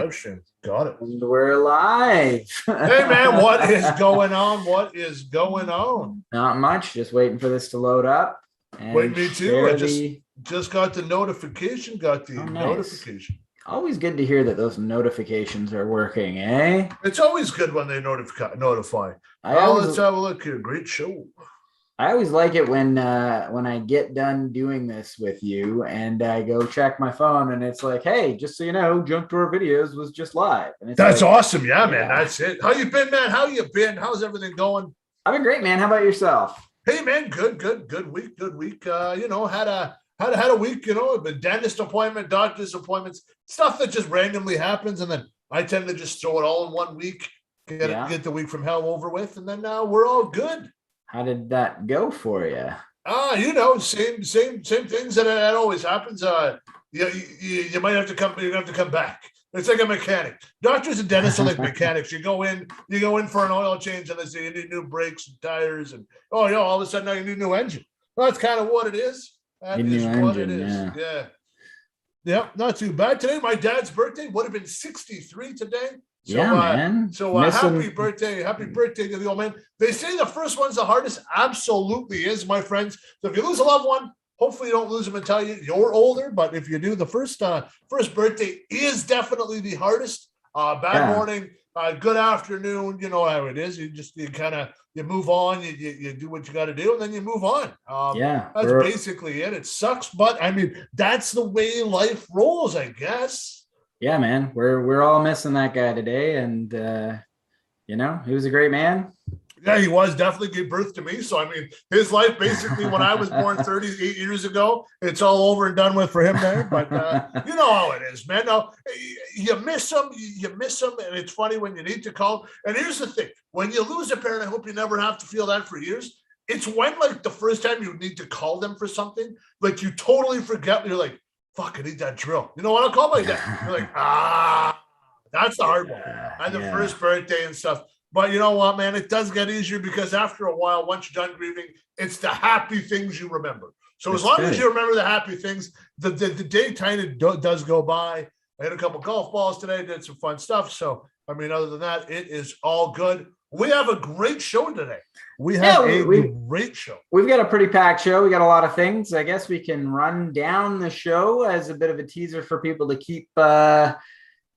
live stream. Got it. And we're live. Hey man, what is going on? What is going on? Not much. Just waiting for this to load up. And Wait, me too. I just got the notification. Got the notification. Always good to hear that those notifications are working, eh? It's always good when they notify. Let's have a look here. Great show. I always like it when I get done doing this with you and I go check my phone and it's like, hey, just so you know, Junk Drawer Videos was just live. And it's That's awesome. Yeah, man. That's it. How you been, man? How you been? How's everything going? I've been great, man. How about yourself? Hey, man. Good week. Had a week, the dentist appointment, doctor's appointments, stuff that just randomly happens. And then I tend to just throw it all in 1 week, get the week from hell over with. And then now we're all good. How did that go for you? Same things that always happens. You might have to come. You're gonna have to come back. It's like a mechanic. Doctors and dentists are like mechanics. You go in for an oil change, and they say you need new brakes and tires, and all of a sudden now you need a new engine. Well, that's kind of what it is. That is what it is. Yeah. Not too bad. Today, my dad's birthday would have been 63 today. So, man. Happy birthday to the old man. They say the first one's the hardest. Absolutely is, my friends. So if you lose a loved one, hopefully you don't lose them until you're older. But if you do, the first birthday is definitely the hardest. Bad morning, good afternoon. You know how it is. You move on. You do what you got to do, and then you move on. That's basically it. It sucks, but I mean that's the way life rolls, I guess. Yeah, man, we're all missing that guy today, and he was a great man. Yeah, he was. Definitely gave birth to me. So I mean, his life basically when I was born 38 years ago, it's all over and done with for him there. But you know how it is, man. No, you miss him, and it's funny when you need to call. And here's the thing: when you lose a parent, I hope you never have to feel that for years. It's when like the first time you need to call them for something, like you totally forget. You're like, fuck, I need that drill. You know what? I'll call my dad. You're like, that's the hard one. And the first birthday and stuff. But you know what, man? It does get easier because after a while, once you're done grieving, it's the happy things you remember. So as long as you remember the happy things, the day kind of does go by. I hit a couple golf balls today, did some fun stuff. So, I mean, other than that, it is all good. We have a great show today. We have a great show. We've got a pretty packed show. We got a lot of things. I guess we can run down the show as a bit of a teaser for people to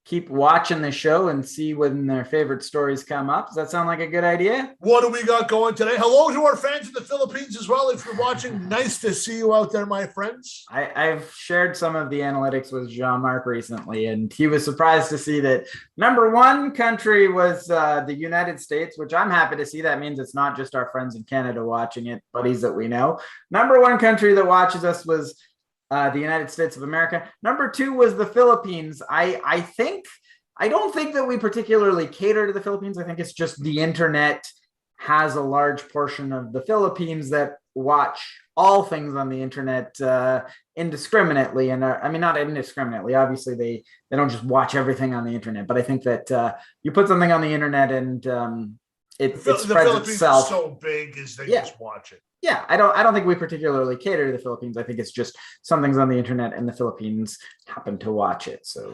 keep watching the show and see when their favorite stories come up. Does that sound like a good idea? What do we got going today? Hello to our fans in the Philippines as well. If you're watching, nice to see you out there, my friends. I've shared some of the analytics with Jean-Marc recently, and he was surprised to see that number one country was the United States, which I'm happy to see. That means it's not just our friends in Canada watching it, buddies that we know. Number one country that watches us was the United States of America. Number two was the Philippines. I don't think that we particularly cater to the Philippines. I think it's just the internet has a large portion of the Philippines that watch all things on the internet indiscriminately. And I mean, not indiscriminately. Obviously, they don't just watch everything on the internet. But I think that you put something on the internet and it spreads Philippines itself. Is so big as they just watch it. Yeah, I don't think we particularly cater to the Philippines. I think it's just something's on the internet and the Philippines happen to watch it. So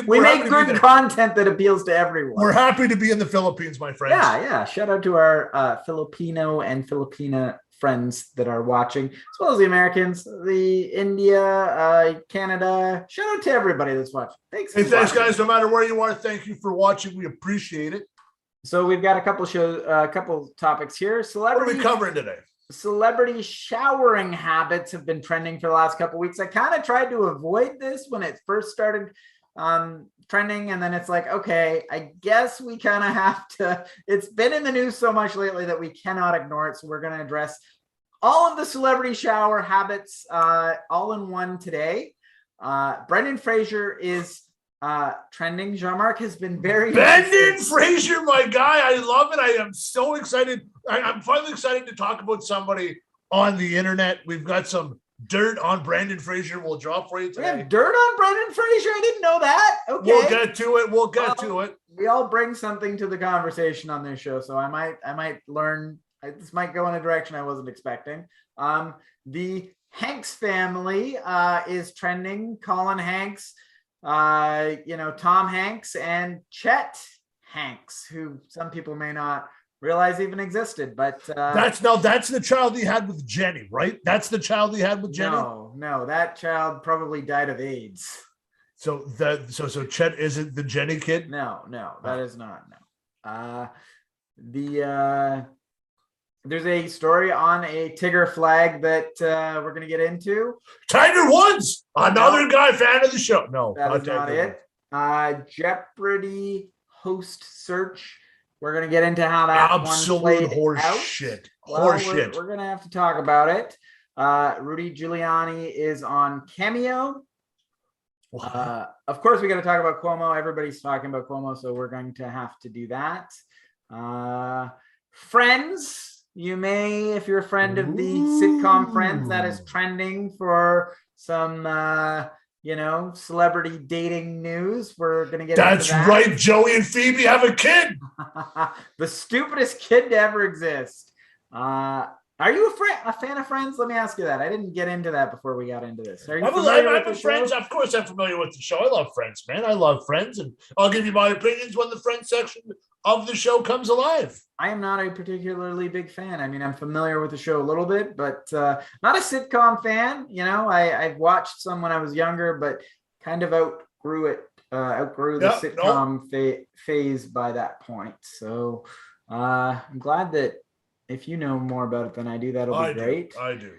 we make good content that appeals to everyone. We're happy to be in the Philippines, my friends. Yeah. Shout out to our Filipino and Filipina friends that are watching, as well as the Americans, the India, Canada. Shout out to everybody that's watching. Thanks, guys. No matter where you are, thank you for watching. We appreciate it. So we've got a couple topics here. What are we covering today? Celebrity showering habits have been trending for the last couple of weeks. I kind of tried to avoid this when it first started trending, and then it's like, okay, I guess we kind of have to. It's been in the news so much lately that we cannot ignore it. So we're going to address all of the celebrity shower habits all in one today. Brendan Fraser is trending. Jean-Marc has been very Brendan Fraser, my guy. I love it. I am so excited. I'm finally excited to talk about somebody on the internet. We've got some dirt on Brendan Fraser. We'll drop for you today. We have dirt on Brendan Fraser. I didn't know that. Okay, we'll get to it. We all bring something to the conversation on this show, so I might learn. This might go in a direction I wasn't expecting. The Hanks family is trending. Colin Hanks Tom Hanks and Chet Hanks, who some people may not realize even existed. But that's the child he had with Jenny, right? That's the child he had with Jenny. No, that child probably died of AIDS. So Chet isn't the Jenny kid? No, that is not. No. There's a story on a Tigger flag that we're going to get into. Tiger Woods, another guy fan of the show. No, that is not it. Jeopardy host search. We're going to get into how that absolute horse out. Shit. We're going to have to talk about it. Rudy Giuliani is on Cameo. Of course, we got to talk about Cuomo. Everybody's talking about Cuomo, so we're going to have to do that. Friends. You may, if you're a friend of the sitcom Friends, that is trending for some, celebrity dating news. We're going to get into that. Right. Joey and Phoebe have a kid. The stupidest kid to ever exist. Are you a fan of Friends? Let me ask you that. I didn't get into that before we got into this. Are you familiar with the Friends? Of course I'm familiar with the show. I love Friends, man. I love Friends, and I'll give you my opinions when the Friends section of the show comes alive. I am not a particularly big fan. I mean, I'm familiar with the show a little bit, but not a sitcom fan. I've watched some when I was younger, but kind of outgrew the sitcom phase by that point. So I'm glad that if you know more about it than I do, that'll be great. I do.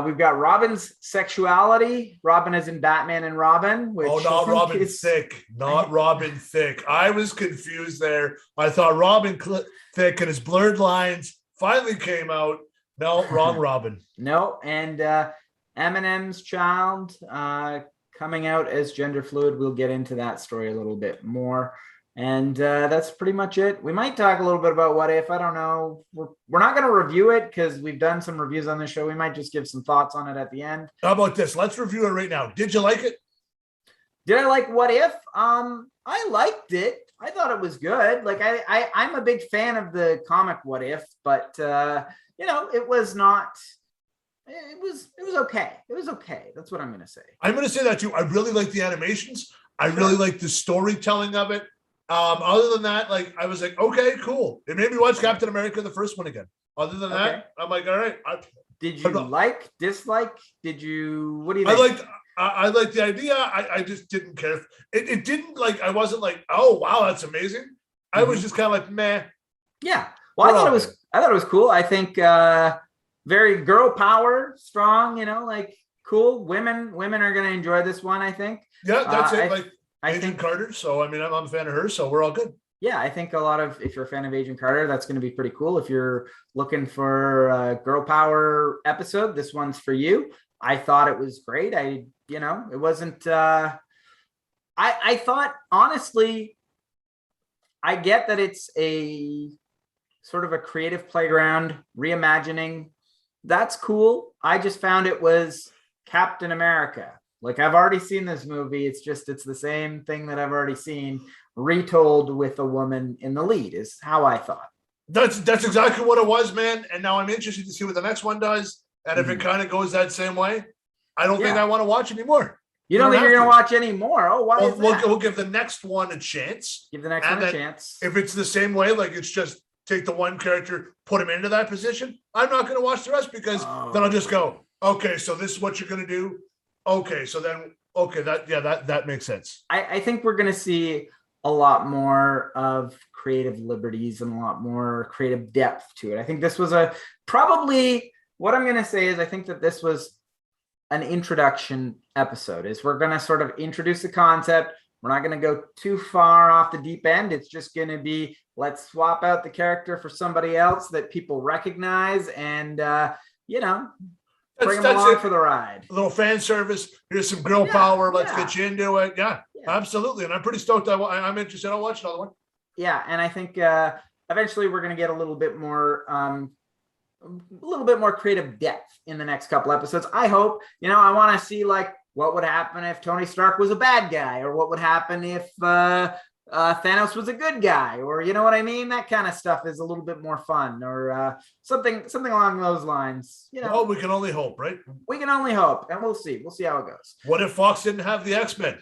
We've got Robin's sexuality. Robin is in Batman and Robin. Not Robin Thicke. Not Robin Thicke. I was confused there. I thought Robin Thicke and his blurred lines finally came out. No, wrong Robin. No, and Eminem's child coming out as gender fluid. We'll get into that story a little bit more. And that's pretty much it. We might talk a little bit about What If. I don't know. We're not going to review it because we've done some reviews on the show. We might just give some thoughts on it at the end. How about this? Let's review it right now. Did you like it? Did I like What If? I liked it. I thought it was good. Like I'm a big fan of the comic What If, but it was not. It was okay. It was okay. That's what I'm going to say. I'm going to say that too. I really like the animations. I really like the storytelling of it. Other than that, I was like, okay, cool. It made me watch Captain America, the first one again. Other than that, I'm like, all right. Did you dislike? What do you think? I liked the idea. I just didn't care. It didn't I wasn't like, oh wow, that's amazing. I was just kind of like, meh. Yeah. Well, I thought it was cool. I think very girl power, strong. Cool. Women are going to enjoy this one. I think. Yeah, that's it. Agent Carter. So, I mean, I'm a fan of her, so we're all good. Yeah, I think if you're a fan of Agent Carter, that's going to be pretty cool. If you're looking for a girl power episode, this one's for you. I thought it was great. It wasn't, I thought, honestly, I get that it's a sort of a creative playground reimagining. That's cool. I just found it was Captain America. I've already seen this movie. It's the same thing that I've already seen retold with a woman in the lead is how I thought. That's exactly what it was, man. And now I'm interested to see what the next one does. And if it kind of goes that same way, I don't think I want to watch anymore. You don't think you're going to watch any more? Oh, why is that? We'll give the next one a chance. Give the next one a chance. If it's the same way, it's just take the one character, put him into that position, I'm not going to watch the rest because then I'll just go, okay, so this is what you're going to do. Okay, so then, that makes sense. I think we're going to see a lot more of creative liberties and a lot more creative depth to it. I think this was probably what I'm going to say is I think that this was an introduction episode. We're going to sort of introduce the concept. We're not going to go too far off the deep end. It's just going to be, let's swap out the character for somebody else that people recognize and, bring them along for the ride. A little fan service. Here's some girl power. Let's get you into it. Yeah, absolutely. And I'm pretty stoked. I'm interested. I'll watch another one. Yeah, and I think eventually we're going to get a little bit more creative depth in the next couple episodes. I hope. I want to see what would happen if Tony Stark was a bad guy, or what would happen if Thanos was a good guy, or you know what I mean? That kind of stuff is a little bit more fun, or something along those lines. Well, we can only hope, right? We can only hope, and we'll see. We'll see how it goes. What if Fox didn't have the X-Men?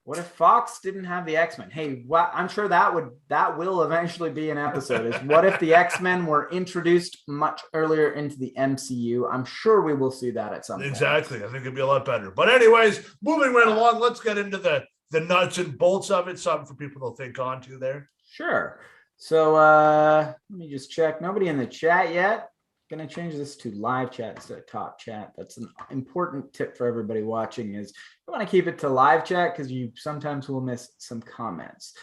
What if Fox didn't have the X-Men? Hey, I'm sure that will eventually be an episode. Is what if the X-Men were introduced much earlier into the MCU? I'm sure we will see that at some point. Exactly. I think it'd be a lot better. But anyways, moving right along, let's get into the nuts and bolts of it. Something for people to think on to there. Sure. So let me just check. Nobody in the chat yet. Going to change this to live chat instead of top chat. That's an important tip for everybody watching is you want to keep it to live chat because you sometimes will miss some comments.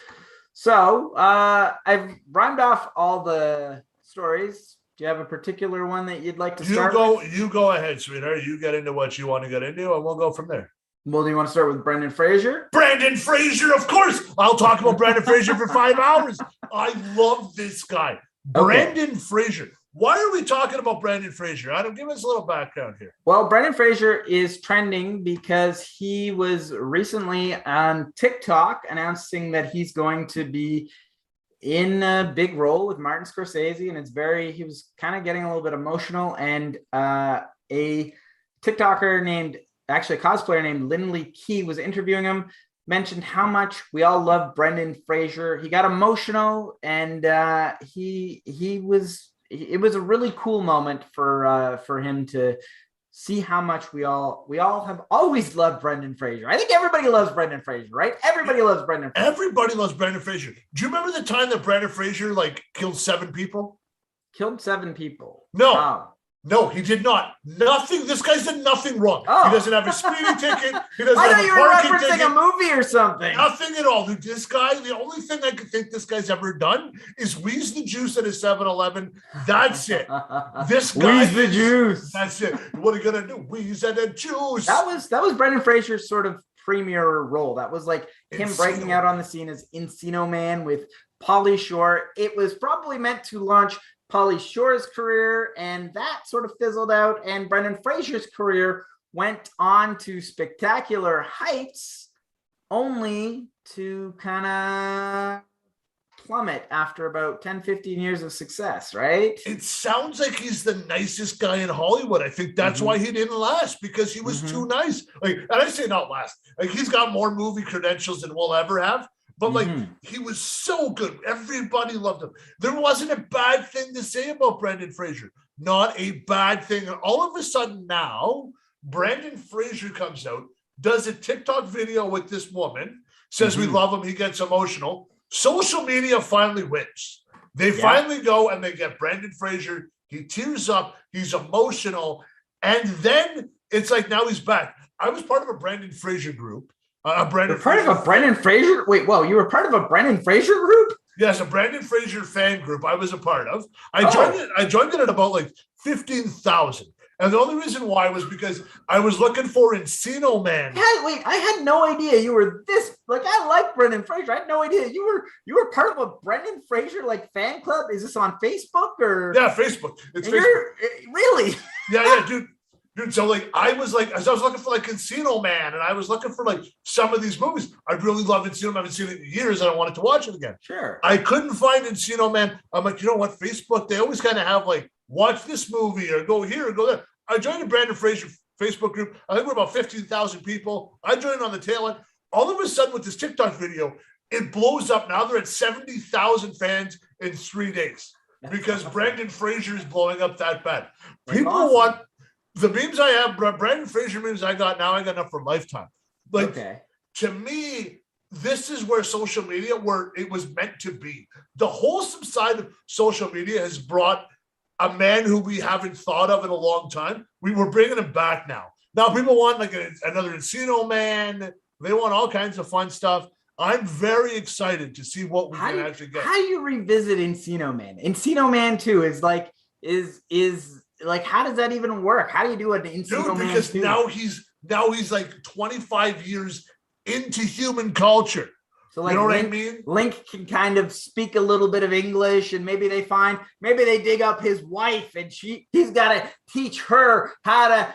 So I've rhymed off all the stories. Do you have a particular one that you'd like to start with? You go ahead, sweetheart. You get into what you want to get into and we'll go from there. Well, do you want to start with Brendan Fraser? Brendan Fraser, of course. I'll talk about Brendan Fraser for 5 hours. I love this guy. Brendan Fraser. Why are we talking about Brendan Fraser? Adam, give us a little background here. Well, Brendan Fraser is trending because he was recently on TikTok announcing that he's going to be in a big role with Martin Scorsese. And he was kind of getting a little bit emotional. And a TikToker a cosplayer named Lindley Key was interviewing him, mentioned how much we all love Brendan Fraser. He got emotional and it was a really cool moment for him to see how much we all have always loved Brendan Fraser. I think everybody loves Brendan Fraser, right? Everybody loves Brendan Fraser. Everybody loves Brendan Fraser. Do you remember the time that Brendan Fraser killed 7 people? Killed 7 people? No. Wow. No, he did not. Nothing. This guy's done nothing wrong. Oh. He doesn't have a speeding ticket. He doesn't I have thought a you were parking referencing ticket. a movie or something. Nothing at all. Dude, this guy, the only thing I could think this guy's ever done is wheeze the juice at a 7-Eleven. That's it. This guy. Wheeze the juice. That's it. What are you going to do? Wheeze at the juice. That was Brendan Fraser's sort of premier role. That was like him breaking out on the scene as Encino Man with Pauly Shore. It was probably meant to launch Pauly Shore's career, and that sort of fizzled out, and Brendan Fraser's career went on to spectacular heights, only to kind of plummet after about 10, 15 years of success, right? It sounds like he's the nicest guy in Hollywood. I think that's why he didn't last, because he was too nice. And I say not last. He's got more movie credentials than we'll ever have. But he was so good. Everybody loved him. There wasn't a bad thing to say about Brendan Fraser. Not a bad thing. And all of a sudden now, Brendan Fraser comes out, does a TikTok video with this woman, says we love him, he gets emotional. Social media finally wins. They finally go and they get Brendan Fraser. He tears up. He's emotional. And then it's like now he's back. I was part of a Brendan Fraser group. Brendan Fraser? Wait, whoa, you were part of a Brendan Fraser group? Yes, a Brendan Fraser fan group I was a part of. I joined it at about 15,000. And the only reason why was because I was looking for Encino Man. I had no idea you were this. I like Brendan Fraser. I had no idea you were part of a Brendan Fraser fan club. Is this on Facebook or? Yeah, Facebook. It's Facebook. Really? Yeah, dude. Dude, so I was looking for Encino Man, and I was looking for some of these movies. I really love Encino Man. I haven't seen it in years, and I wanted to watch it again. Sure. I couldn't find Encino Man. I'm like, you know what? Facebook, they always kind of have watch this movie or go here or go there. I joined a Brendan Fraser Facebook group. I think we're about 15,000 people. I joined on the tail end. All of a sudden with this TikTok video, it blows up. Now they're at 70,000 fans in 3 days because Brendan Fraser is blowing up that bad. People want the memes I have, Brendan Fraser memes I got enough for a lifetime. To me, this is where social media, where it was meant to be. The wholesome side of social media has brought a man who we haven't thought of in a long time. We were bringing him back now. Now people want another Encino Man. They want all kinds of fun stuff. I'm very excited to see what we can actually get. How do you revisit Encino Man? Encino Man 2 is how does that even work? How do you do an Encino Man 2? Because now he's 25 years into human culture. So you know what I mean? Link can kind of speak a little bit of English, and maybe they dig up his wife, and he's got to teach her how to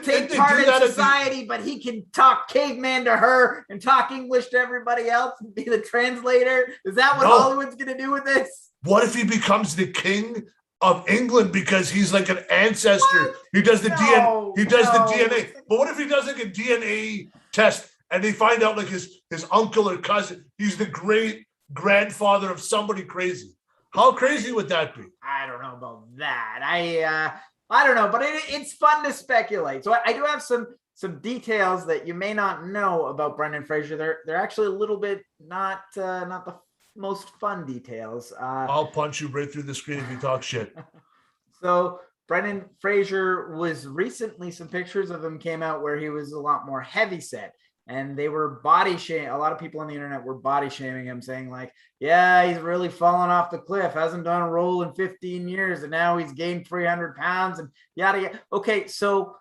take part in society, but he can talk caveman to her and talk English to everybody else and be the translator. Is that what Hollywood's going to do with this? What if he becomes the king of England because he's an ancestor? What? He does the DNA. He does the DNA. But what if he does a DNA test and they find out like his uncle or cousin, he's the great grandfather of somebody crazy. How crazy would that be? I don't know about that. I don't know, but it's fun to speculate. So I do have some details that you may not know about Brendan Fraser. They're actually a little bit not the most fun details. I'll punch you right through the screen if you talk shit. So Brendan Fraser was recently, some pictures of him came out where he was a lot more heavy set, and they were body shaming. A lot of people on the internet were body shaming him, saying like, yeah, he's really fallen off the cliff, hasn't done a role in 15 years, and now he's gained 300 pounds and yada yada. Okay, so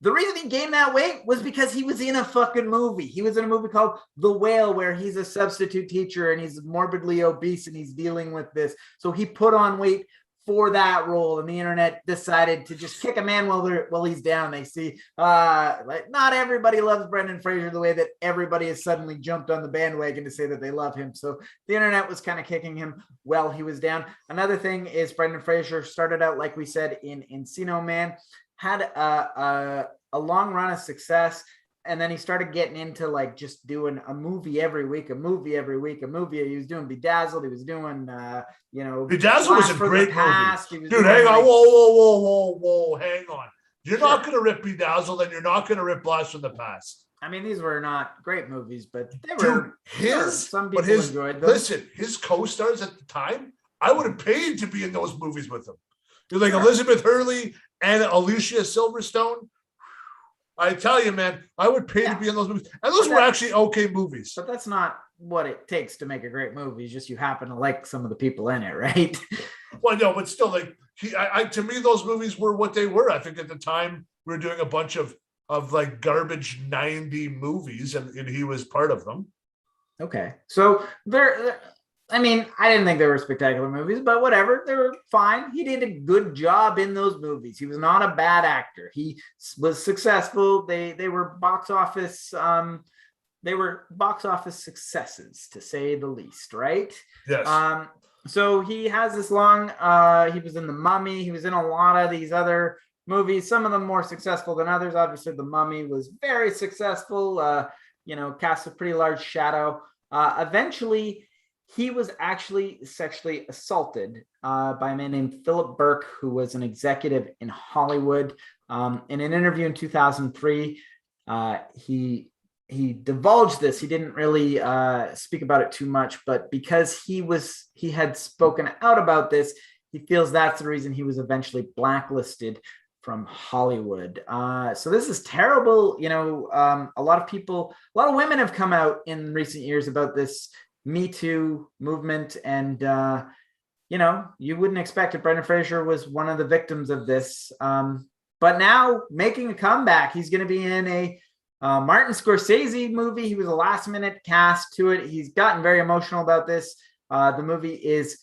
the reason he gained that weight was because he was in a fucking movie. He was in a movie called The Whale, where he's a substitute teacher and he's morbidly obese and he's dealing with this. So he put on weight for that role, and the internet decided to just kick a man while he's down. They see like not everybody loves Brendan Fraser the way that everybody has suddenly jumped on the bandwagon to say that they love him. So the internet was kind of kicking him while he was down. Another thing is Brendan Fraser started out, like we said, in Encino Man, had a long run of success, and then he started getting into like just doing a movie every week. He was doing Bedazzled. He was doing Bedazzled was a great movie. Dude, hang on, whoa, hang on. You're not going to rip Bedazzled, and you're not going to rip Blast from the Past. I mean, these were not great movies, but they were. Dude, some people enjoyed them. Listen, his co-stars at the time, I would have paid to be in those movies with them. You're like Elizabeth Hurley and Alicia Silverstone. I tell you, man, I would pay to be in those movies. And those were actually okay movies. But that's not what it takes to make a great movie. It's just you happen to like some of the people in it, right? Well, no, but still, like, to me, those movies were what they were. I think at the time we were doing a bunch of like garbage 90 movies, and he was part of them. Okay. So I mean, I didn't think they were spectacular movies, but whatever, they were fine. He did a good job in those movies. He was not a bad actor. He was successful. They were box office successes, to say the least, right? Yes. So he has this long. He was in The Mummy. He was in a lot of these other movies. Some of them more successful than others. Obviously, The Mummy was very successful. Cast a pretty large shadow. Eventually, he was actually sexually assaulted by a man named Philip Burke, who was an executive in Hollywood. In an interview in 2003, he divulged this. He didn't really speak about it too much, but because he had spoken out about this, he feels that's the reason he was eventually blacklisted from Hollywood. So this is terrible. A lot of women have come out in recent years about this Me Too movement, and you wouldn't expect it. Brendan Fraser was one of the victims of this, but now making a comeback. He's going to be in a Martin Scorsese movie. He was a last minute cast to it. He's gotten very emotional about this. The movie is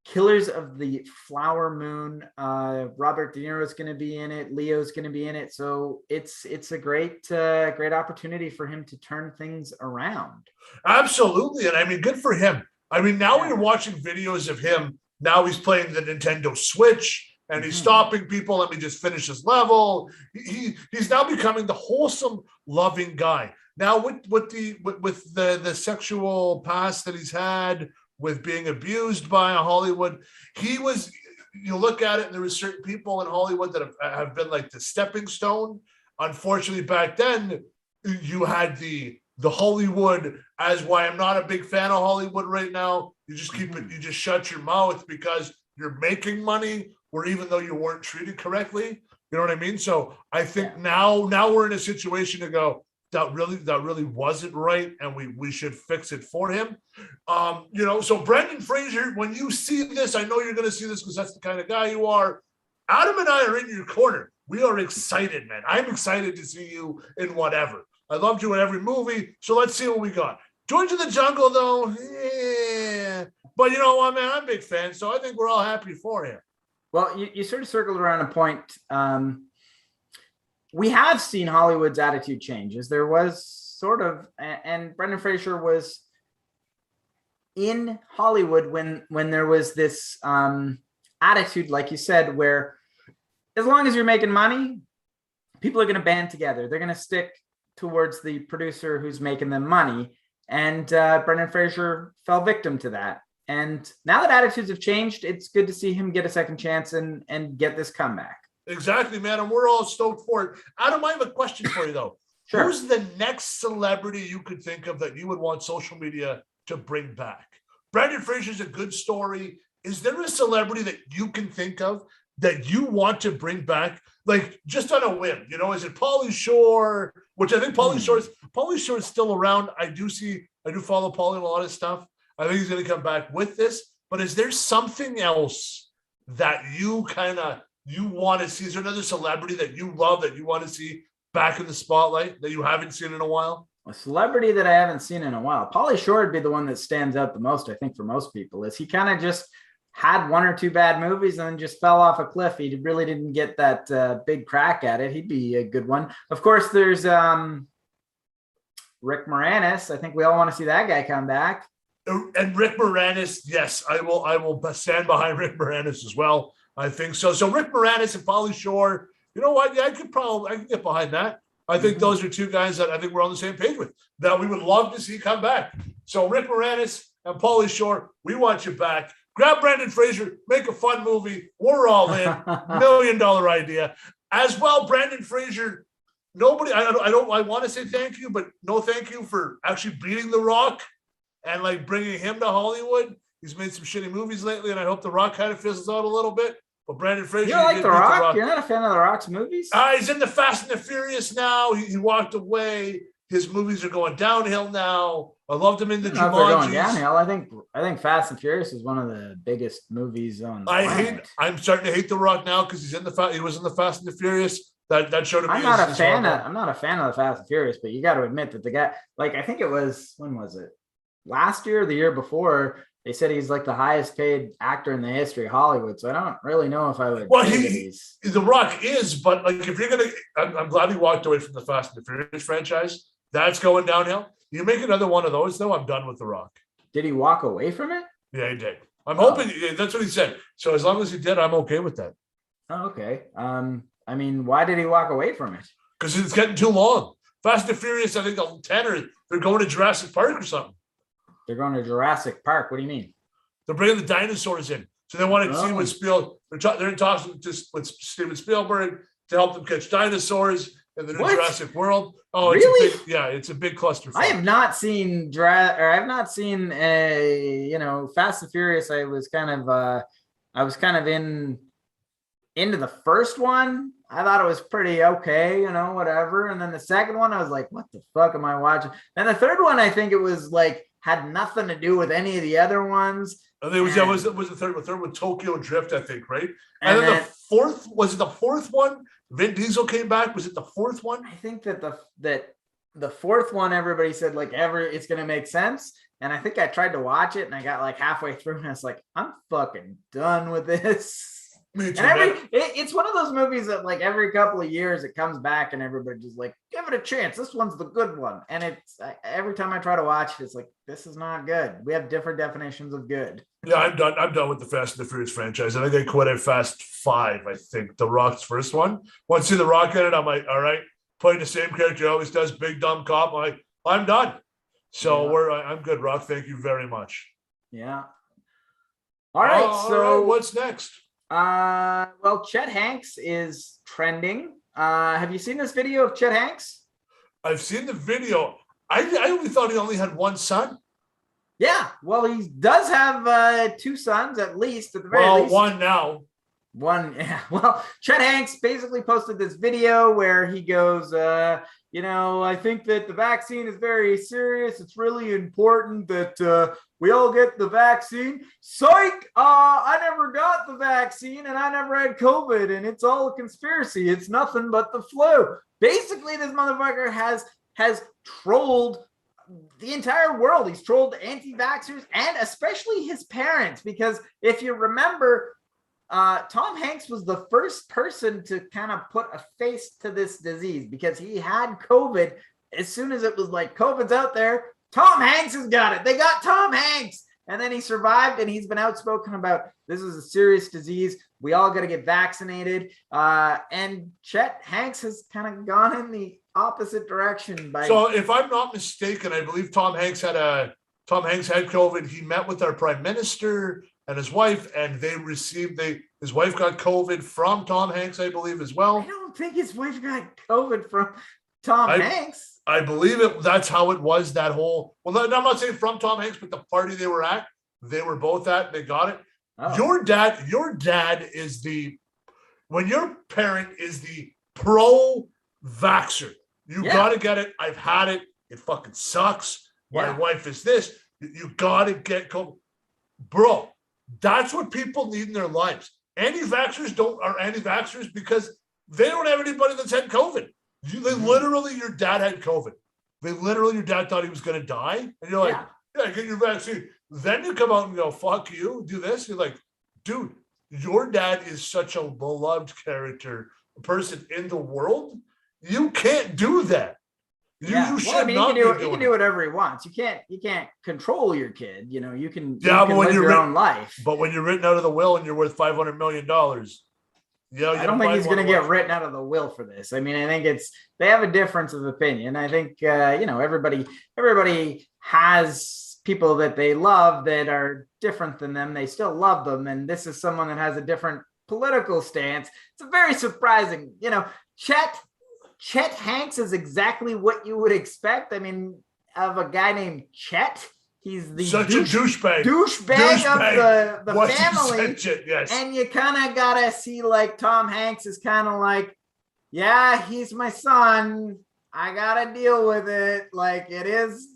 Killers of the Flower Moon. Robert De Niro is going to be in it. Leo's going to be in it. So it's a great opportunity for him to turn things around. Absolutely. And I mean, good for him. I mean, now we're watching videos of him. Now he's playing the Nintendo Switch and he's stopping people. Let me just finish this level. He's now becoming the wholesome, loving guy. Now with the sexual past that he's had, with being abused by Hollywood, you look at it and there were certain people in Hollywood that have been like the stepping stone. Unfortunately, back then you had the Hollywood, as why I'm not a big fan of Hollywood right now. You just keep it, you just shut your mouth because you're making money, or even though you weren't treated correctly. You know what I mean? So I think now we're in a situation to go, that really wasn't right, and we should fix it for him. So Brendan Fraser, when you see this, I know you're going to see this because that's the kind of guy you are. Adam and I are in your corner. We are excited, man. I'm excited to see you in whatever. I loved you in every movie, so let's see what we got. George of the Jungle, though, but you know what, man? I'm a big fan, so I think we're all happy for him. Well, you sort of circled around a point. We have seen Hollywood's attitude changes. There was sort of, and Brendan Fraser was in Hollywood when there was this attitude, like you said, where as long as you're making money, people are going to band together. They're going to stick towards the producer who's making them money. And Brendan Fraser fell victim to that. And now that attitudes have changed, it's good to see him get a second chance and get this comeback. Exactly, man. And we're all stoked for it. Adam, I have a question for you, though. Sure. Who's the next celebrity you could think of that you would want social media to bring back? Brendan Fraser's a good story. Is there a celebrity that you can think of that you want to bring back, like just on a whim? You know, is it Pauly Shore? Which I think Pauly Shore is still around. I do follow Pauly in a lot of stuff. I think he's going to come back with this. But is there something else that you want to see? Is there another celebrity that you love that you want to see back in the spotlight that you haven't seen in a while? A celebrity that I haven't seen in a while. Pauly Shore would be the one that stands out the most, I think, for most people. Is he kind of just had one or two bad movies and then just fell off a cliff. He really didn't get that big crack at it. He'd be a good one. Of course, there's Rick Moranis. I think we all want to see that guy come back. And Rick Moranis, yes, I will stand behind Rick Moranis as well. I think so. So Rick Moranis and Pauly Shore, you know what? Yeah, I could get behind that. I think those are two guys that I think we're on the same page with, that we would love to see come back. So Rick Moranis and Pauly Shore, we want you back. Grab Brendan Fraser, make a fun movie. We're all in. $1 million idea. As well, Brendan Fraser, I want to say thank you, but no thank you for actually beating The Rock and like bringing him to Hollywood. He's made some shitty movies lately, and I hope The Rock kind of fizzles out a little bit. But Brendan Fraser, you don't like The Rock? You're not a fan of The Rock's movies? He's in the Fast and the Furious now. He walked away. His movies are going downhill now. I loved him in the Jumanji. Going downhill. I think Fast and Furious is one of the biggest movies on the planet. I'm starting to hate The Rock now because he was in the Fast and the Furious. That showed me. I'm not a fan of the Fast and Furious, but you got to admit that the guy, like, I think it was, when was it? Last year or the year before, they said he's like the highest paid actor in the history of Hollywood. So I don't really know if I would. Well, The Rock is, but like if you're gonna, I'm glad he walked away from the Fast and the Furious franchise. That's going downhill. You make another one of those, though, I'm done with The Rock. Did he walk away from it? Yeah, he did. I'm hoping that's what he said. So as long as he did, I'm okay with that. Oh, okay. I mean, why did he walk away from it? Because it's getting too long. Fast and Furious, I think the 10 or they're going to Jurassic Park or something. They're going to Jurassic Park. What do you mean? They're bringing the dinosaurs in. So they want to see what they're in talks with Steven Spielberg to help them catch dinosaurs in the new Jurassic World. Oh, really? It's a big cluster. I have not seen Fast and Furious. I was kind of into the first one. I thought it was pretty okay, whatever. And then the second one, I was like, what the fuck am I watching? And the third one, I think it was like, had nothing to do with any of the other ones. And was the third one? Third one, Tokyo Drift, I think, right? And then the fourth, was it the fourth one? Vin Diesel came back. Was it the fourth one? I think that the fourth one, everybody said it's going to make sense. And I think I tried to watch it and I got like halfway through and I was like, I'm fucking done with this. Me too, it's one of those movies that like every couple of years it comes back and everybody just like, give it a chance. This one's the good one. And it's every time I try to watch it, it's like, this is not good. We have different definitions of good. Yeah, I'm done with the Fast and the Furious franchise. I think I quit at Fast 5, I think, The Rock's first one. Once I see The Rock in it, I'm like, all right, playing the same character he always does, big dumb cop. I'm like, I'm done. So I'm good, Rock. Thank you very much. Yeah. All right. So what's next? Well, Chet Hanks is trending. Have you seen this video of Chet Hanks? I've seen the video. I only thought he only had one son. Yeah, well, he does have two sons at least. At the very least. One now. One, yeah. Well, Chet Hanks basically posted this video where he goes, I think that the vaccine is very serious. It's really important that we all get the vaccine. Psych! I never got the vaccine and I never had COVID and it's all a conspiracy. It's nothing but the flu. Basically, this motherfucker has trolled the entire world. He's trolled anti-vaxxers and especially his parents, because if you remember, Tom Hanks was the first person to kind of put a face to this disease because he had COVID. As soon as it was like, COVID's out there, Tom Hanks has got it. They got Tom Hanks. And then he survived and he's been outspoken about this is a serious disease. We all got to get vaccinated. And Chet Hanks has kind of gone in the opposite direction by. So if I'm not mistaken, I believe Tom Hanks had COVID. He met with our prime minister and his wife, and they received his wife got COVID from Tom Hanks, I believe, as well. I don't think his wife got COVID from Tom Hanks. I believe that's how it was. That whole, well, I'm not saying from Tom Hanks, but the party they were at, they were both at, they got it. Oh. Your dad is when your parent is the pro-vaxxer, you got to get it. I've had it. It fucking sucks. My wife is this. You got to get COVID. Bro, that's what people need in their lives. Anti-vaxxers are anti-vaxxers because they don't have anybody that's had COVID. Literally, your dad had COVID. Your dad thought he was going to die. And you're like, yeah, get your vaccine. Then you come out and go, fuck you, do this. You're like, dude, your dad is such a beloved person in the world. You can't do that. You should not. He can do whatever he wants. You can't control your kid. You know, you can but when live you're your own life. But when you're written out of the will and you're worth $500 million, I don't think he's going to get written out of the will for this. I mean, I think they have a difference of opinion. I think everybody has people that they love that are different than them. They still love them, and this is someone that has a different political stance. It's a very surprising. Chet Hanks is exactly what you would expect. I mean, of a guy named Chet. He's the such a douchebag of the family. Yes. And you kind of got to see like Tom Hanks is kind of like, yeah, he's my son. I got to deal with it. Like it is.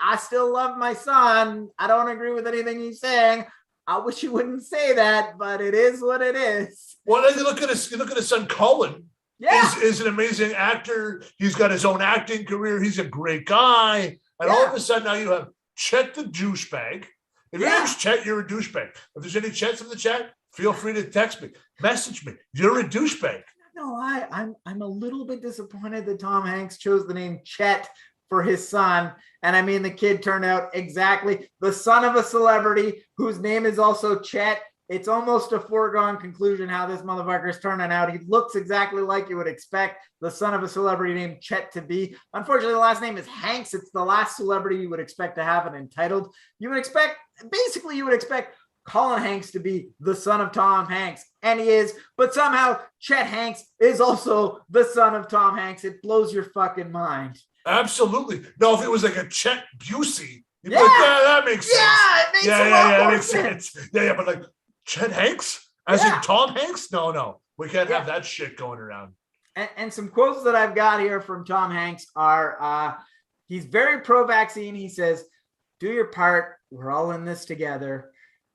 I still love my son. I don't agree with anything he's saying. I wish he wouldn't say that, but it is what it is. Well, then you look at his son, Colin. Yeah. Is an amazing actor. He's got his own acting career. He's a great guy. And all of a sudden now you have Chet the douchebag. If your name's Chet, you're a douchebag. If there's any Chets in the chat, feel free to text me, message me. You're a douchebag. No, I'm a little bit disappointed that Tom Hanks chose the name Chet for his son. And I mean, the kid turned out exactly the son of a celebrity whose name is also Chet. It's almost a foregone conclusion how this motherfucker is turning out. He looks exactly like you would expect the son of a celebrity named Chet to be. Unfortunately, the last name is Hanks. It's the last celebrity you would expect to have an Entitled. You would expect Colin Hanks to be the son of Tom Hanks, and he is. But somehow Chet Hanks is also the son of Tom Hanks. It blows your fucking mind. Absolutely. No, if it was like a Chet Busey, you'd be like, yeah, that makes sense. Yeah, it makes a lot more sense. Yeah, but like Chet Hanks? As in Tom Hanks? No. We can't have that shit going around. And some quotes that I've got here from Tom Hanks are, he's very pro-vaccine. He says, do your part. We're all in this together.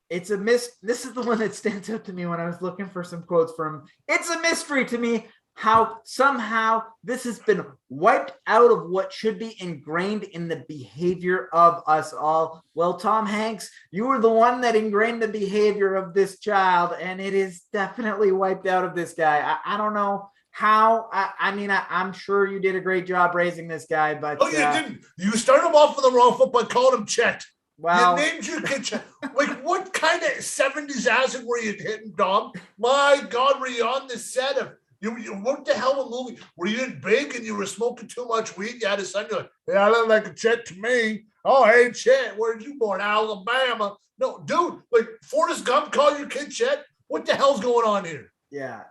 This is the one that stands out to me when I was looking for some quotes from him. It's a mystery to me how somehow this has been wiped out of what should be ingrained in the behavior of us all. Well, Tom Hanks, you were the one that ingrained the behavior of this child, and it is definitely wiped out of this guy. I don't know how. I'm sure you did a great job raising this guy, but you didn't. You started him off with the wrong foot by calling him Chet. Wow. You named your kid Chet. Like, what kind of 70s acid were you hitting, Dom? My God, were you on the set of You what the hell a movie? Were you in big and you were smoking too much weed? You had a son, you're like, yeah, I look like a Chet to me. Oh, hey, Chet, where'd you born? Alabama. No, dude, like Forrest Gump call your kid Chet? What the hell's going on here? Yeah,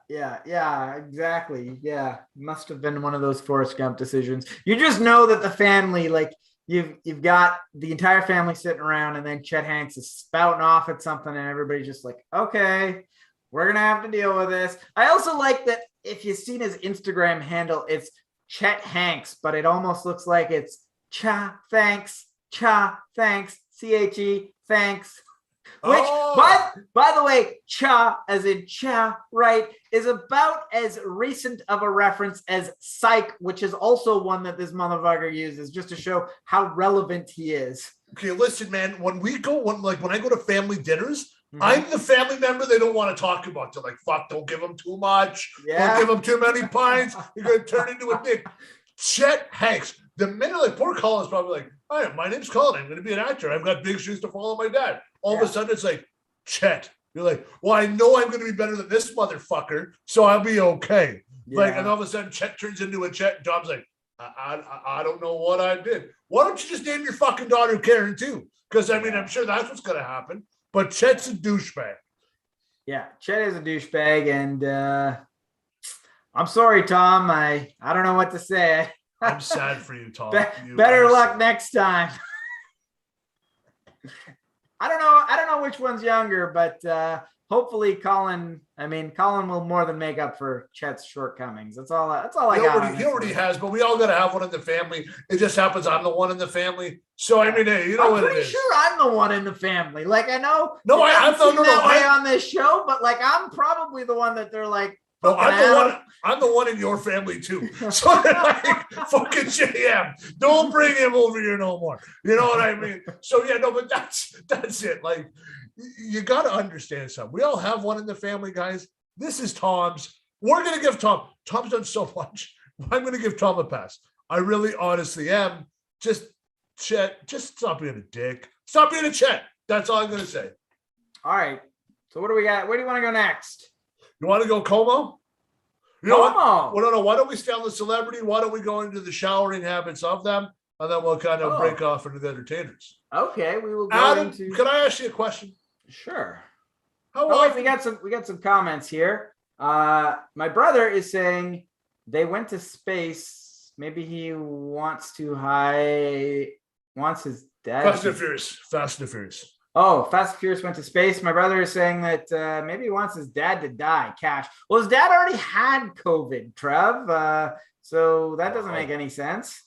exactly. Yeah, must have been one of those Forrest Gump decisions. You just know that the family, like, you've got the entire family sitting around, and then Chet Hanks is spouting off at something, and everybody's just like, okay, we're going to have to deal with this. I also like that if you've seen his Instagram handle, it's Chet Hanks, but it almost looks like it's thanks, C-H-E, thanks. Which, by the way, cha, as in cha, right, is about as recent of a reference as psych, which is also one that this motherfucker uses just to show how relevant he is. Okay, listen, man, when I go to family dinners, I'm the family member they don't want to talk about. They're like, fuck, don't give them too much. Don't give them too many pints. You're going to turn into a dick. Chet Hanks. The minute, like, poor Colin's probably like, hi, my name's Colin. I'm going to be an actor. I've got big shoes to follow my dad. All of a sudden, it's like, Chet. You're like, well, I know I'm going to be better than this motherfucker, so I'll be okay. Yeah. Like, and all of a sudden, Chet turns into a Chet, and Dom's like, I don't know what I did. Why don't you just name your fucking daughter Karen too? Because I mean, I'm sure that's what's gonna happen. But Chet's a douchebag. Yeah, Chet is a douchebag, and I'm sorry, Tom. I don't know what to say. I'm sad for you, Tom. Better luck next time. I don't know which one's younger, but hopefully Colin will more than make up for Chet's shortcomings. That's all I got. He already has, but we all got to have one in the family. It just happens I'm the one in the family. So I mean, hey, you know what it is. I'm pretty sure I'm the one in the family. Like I know. No, I thought that way on this show, but like I'm probably the one that they're like. No, I'm the one in your family too. So like, fucking JM, don't bring him over here no more. You know what I mean? So yeah, no, but that's it. Like, you got to understand something. We all have one in the family, guys. This is Tom's. We're gonna give Tom's done so much. I'm gonna give Tom a pass. I really, honestly am. Just Chet, just stop being a dick. Stop being a Chet. That's all I'm gonna say. All right. So what do we got? Where do you want to go next? You want to go Cuomo? You know what? Well, no. Why don't we stay on the celebrity? Why don't we go into the showering habits of them, and then we'll kind of break off into the entertainers. Okay, we will go Adam, into. Can I ask you a question? Sure. Wait, we got some comments here. My brother is saying they went to space. Maybe he wants his dad. Fast and Furious. Oh, Fast and Furious went to space. My brother is saying that maybe he wants his dad to die. Cash. Well, his dad already had COVID, Trev. So that doesn't make any sense.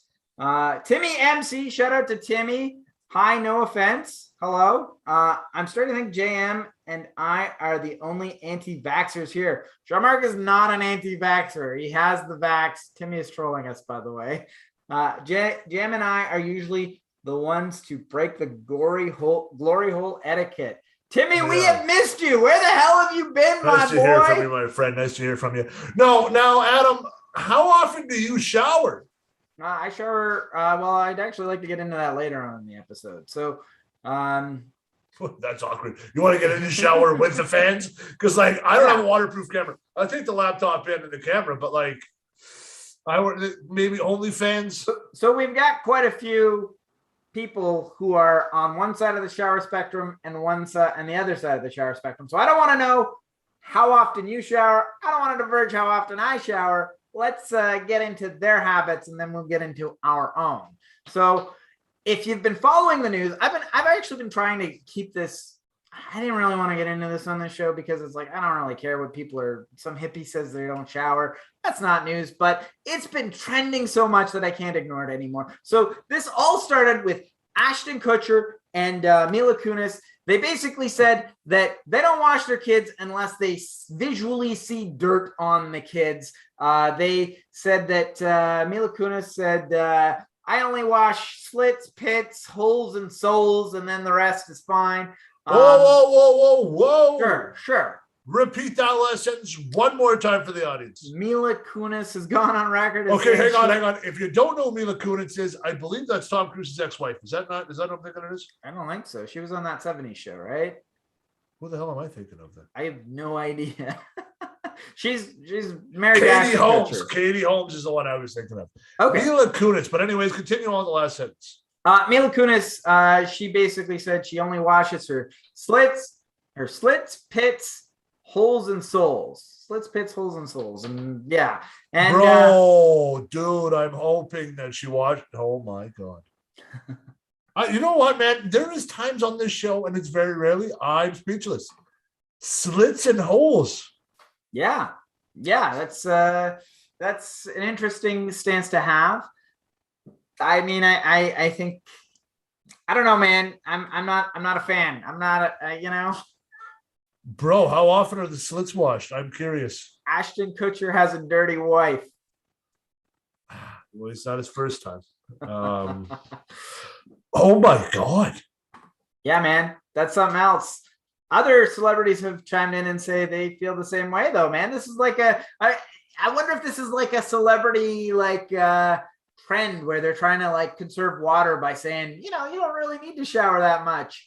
Timmy MC, shout out to Timmy. Hi, no offense. Hello. I'm starting to think JM and I are the only anti-vaxxers here. Jean-Marc is not an anti-vaxxer. He has the vax. Timmy is trolling us, by the way. JM and I are usually the ones to break the glory hole etiquette. Timmy, we have missed you. Where the hell have you been, my boy? Nice to hear from you, my friend. Nice to hear from you. No, now, Adam, how often do you shower? I shower. Well, I'd actually like to get into that later on in the episode. So, that's awkward. You want to get in the shower with the fans? Because, like, I don't have a waterproof camera. I'll take the laptop in and the camera, but, like, maybe OnlyFans. So we've got quite a few people who are on one side of the shower spectrum and the other side of the shower spectrum. So I don't want to know how often you shower. I don't want to diverge how often I shower. Let's get into their habits and then we'll get into our own. So if you've been following the news, I've actually been trying to keep this. I didn't really want to get into this on this show because it's like, I don't really care what people are. Some hippie says they don't shower. That's not news, but it's been trending so much that I can't ignore it anymore. So this all started with Ashton Kutcher and Mila Kunis. They basically said that they don't wash their kids unless they visually see dirt on the kids. They said that Mila Kunis said, I only wash slits, pits, holes, and soles, and then the rest is fine. Whoa. Sure. Repeat that last sentence one more time for the audience. Mila Kunis has gone on record. Okay, hang on. If you don't know who Mila Kunis is, I believe that's Tom Cruise's ex-wife. Is that what I'm thinking it is? I don't think so. She was on that 70s show, right? Who the hell am I thinking of then? I have no idea. she's married to Katie Holmes. Katie Holmes is the one I was thinking of. Okay. Mila Kunis. But anyways, continue on the last sentence. Mila Kunis, she basically said she only washes her slits, pits, holes, and soles. Slits, pits, holes, and soles. And yeah. And bro, dude, I'm hoping that she watched. Oh my God. You know what, man? There is times on this show, and it's very rarely, I'm speechless. Slits and holes. Yeah. That's an interesting stance to have. I mean, I think, I don't know, man. I'm not a fan. I'm not Bro, how often are the slits washed? I'm curious. Ashton Kutcher has a dirty wife. Well, it's not his first time. Oh my God. Yeah, man. That's something else. Other celebrities have chimed in and say they feel the same way, though, man. This is like I wonder if this is like a celebrity trend where they're trying to like conserve water by saying, you don't really need to shower that much.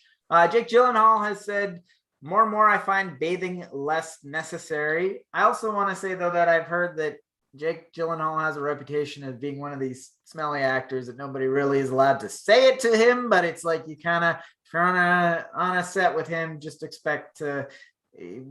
Jake Gyllenhaal has said, more and more I find bathing less necessary. I also want to say, though, that I've heard that Jake Gyllenhaal has a reputation of being one of these smelly actors that nobody really is allowed to say it to him, but it's like you kind of, if you're on a set with him, just expect to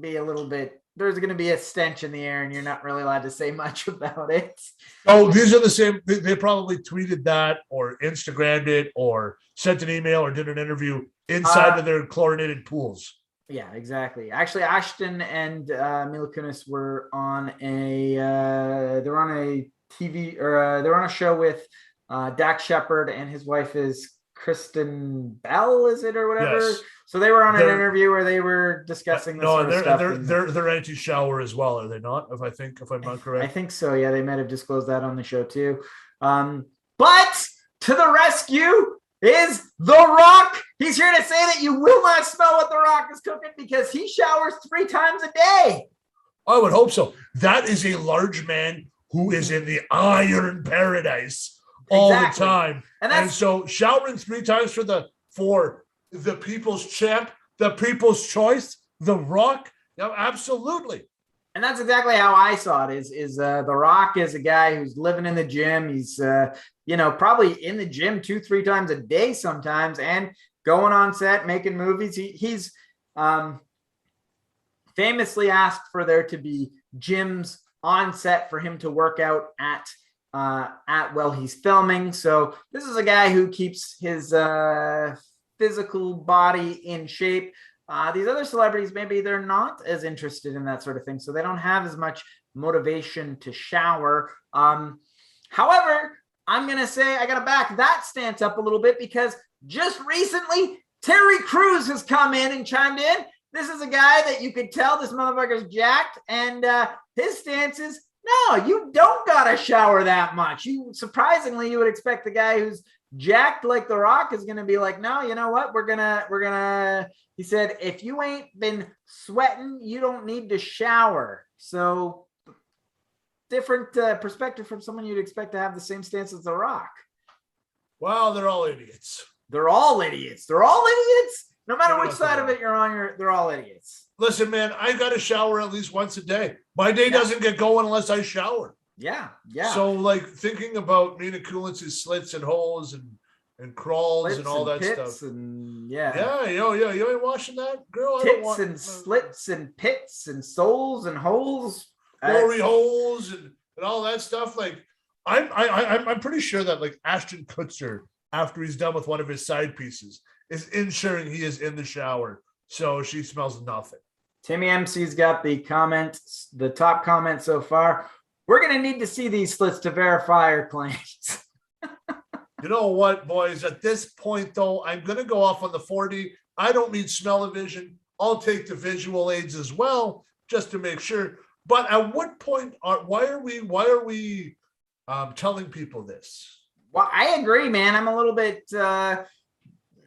be a little bit, there's going to be a stench in the air and you're not really allowed to say much about it. Oh, these are the same. They probably tweeted that or Instagrammed it or sent an email or did an interview inside of their chlorinated pools. Yeah, exactly. Actually, Ashton and Mila Kunis were on a they're on a TV or they're on a show with Dax Shepard and his wife is Kristen Bell, is it or whatever? Yes. So they were on an interview where they were discussing this sort of stuff. They're anti-shower as well, are they not? If I'm not correct. I think so. Yeah, they might have disclosed that on the show too. But to the rescue is The Rock. He's here to say that you will not smell what The Rock is cooking because he showers 3 times a day. I would hope so. That is a large man who is in the iron paradise all the time. And so showering 3 times for the people's champ, the people's choice, The Rock. Yeah, absolutely. And that's exactly how I saw it is The Rock is a guy who's living in the gym. He's, probably in the gym 2-3 times a day sometimes and going on set, making movies. He's famously asked for there to be gyms on set for him to work out at while he's filming. So this is a guy who keeps his physical body in shape. These other celebrities, maybe they're not as interested in that sort of thing, so they don't have as much motivation to shower. However, I'm going to say I got to back that stance up a little bit because just recently, Terry Crews has come in and chimed in. This is a guy that you could tell this motherfucker's jacked, and his stance is, no, you don't got to shower that much. Surprisingly, you would expect the guy who's jacked like The Rock is going to be like, no, you know what? We're gonna, he said, if you ain't been sweating, you don't need to shower. So different perspective from someone you'd expect to have the same stance as The Rock. Well, they're all idiots. They're all idiots. They're all idiots. No matter which side of it you're on, they're all idiots. Listen, man, I got to shower at least once a day. My day doesn't get going unless I shower. Yeah. So, like, thinking about Nina Kulitz's slits and holes and crawls slits and all that stuff. And, You ain't watching that, girl? Tits and slits and pits and soles and holes. Glory holes and all that stuff. Like, I'm pretty sure that, like, Ashton Kutcher, after he's done with one of his side pieces, is ensuring he is in the shower. So she smells nothing. Timmy MC's got the top comment so far. We're going to need to see these slits to verify our claims. You know what, boys? At this point, though, I'm going to go off on the 40. I don't need smell-o-vision. I'll take the visual aids as well, just to make sure. But at what point why are we telling people this? Well, I agree, man. I'm a little bit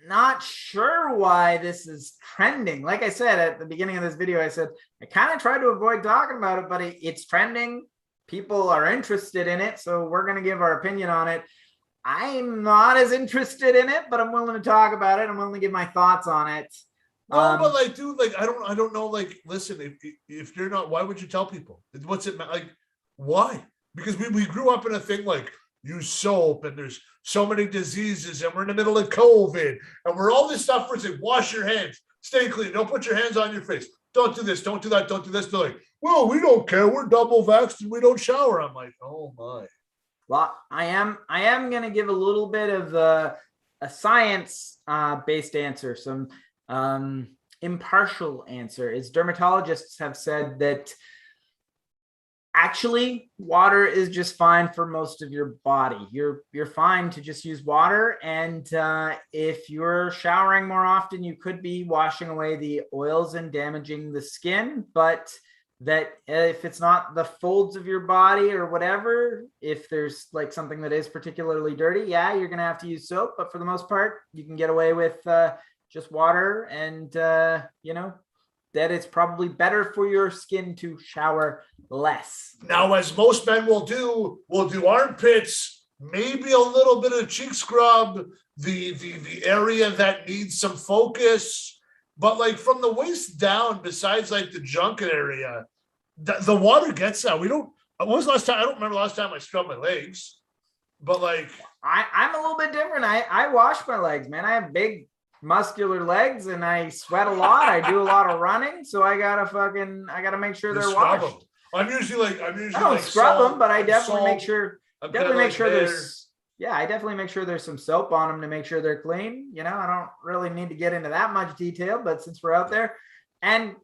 not sure why this is trending. Like I said at the beginning of this video, I said I kind of tried to avoid talking about it, but it's trending. People are interested in it, so we're going to give our opinion on it. I'm not as interested in it, but I'm willing to talk about it. I'm willing to give my thoughts on it. No, but like, dude, like, I don't know. Like, listen, if you're not, why would you tell people? What's it like? Why? Because we grew up in a thing like use soap and there's so many diseases and we're in the middle of COVID and we're all this stuff where it's like, wash your hands, stay clean, don't put your hands on your face, don't do this, don't do that, don't do this. They're like, well, we don't care, we're double vaxxed and we don't shower. I'm like, oh my. Well, I am going to give a little bit of a science based answer, some impartial answer. Is dermatologists have said that actually water is just fine for most of your body. You're fine to just use water, and if you're showering more often, you could be washing away the oils and damaging the skin, but that if it's not the folds of your body or whatever, if there's like something that is particularly dirty, yeah, you're gonna have to use soap, but for the most part you can get away with just water, and that it's probably better for your skin to shower less. Now, as most men will do armpits, maybe a little bit of cheek scrub, the area that needs some focus. But like from the waist down, besides like the junket area, the water gets out. We don't When was the last time? I don't remember the last time I scrubbed my legs, but like I'm a little bit different. I wash my legs, man. I have big muscular legs and I sweat a lot. I do a lot of running, so I gotta make sure they're scrub washed. them. I'm usually I don't like scrub salt, them, but I definitely salt. make sure. I'm Definitely kinda make like sure there. there's. Yeah, I definitely make sure there's some soap on them to make sure they're clean. You know, I don't really need to get into that much detail, but since we're out there, and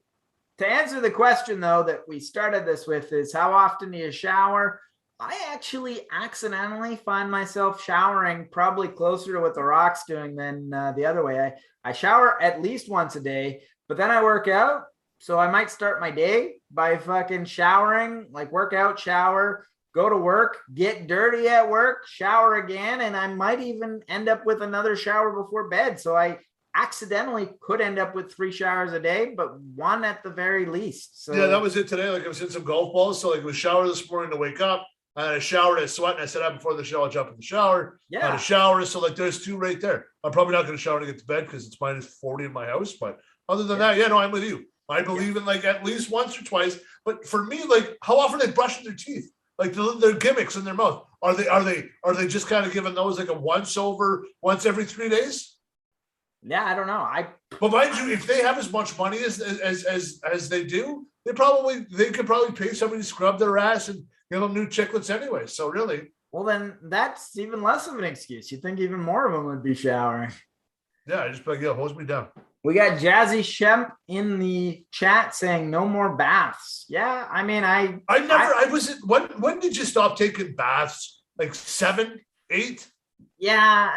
to answer the question though that we started this with is how often do you shower? I actually accidentally find myself showering probably closer to what the Rock's doing than the other way. I shower at least once a day, but then I work out. So I might start my day by fucking showering, like work out, shower, go to work, get dirty at work, shower again, and I might even end up with another shower before bed. So I accidentally could end up with 3 showers a day, but one at the very least. So Yeah, that was it today. Like I was hitting some golf balls. So like I was showered this morning to wake up. I showered, I sweat, and I said out before the show, I'll jump in the shower. Yeah. I had a shower. So like there's 2 right there. I'm probably not going to shower to get to bed because it's -40 in my house. But other than that, yeah, no, I'm with you. I believe in like at least once or twice. But for me, like how often are they brushing their teeth? Like their gimmicks in their mouth. Are they just kind of giving those like a once every 3 days? Yeah, I don't know. But mind you, if they have as much money as they do, they could probably pay somebody to scrub their ass and give them new chiclets anyway. So really, well, then that's even less of an excuse. You think even more of them would be showering. yeah, I just like, yeah, hose me down. We got Jazzy Shemp in the chat saying no more baths. Yeah, I mean, when did you stop taking baths? Like 7, 8? Yeah,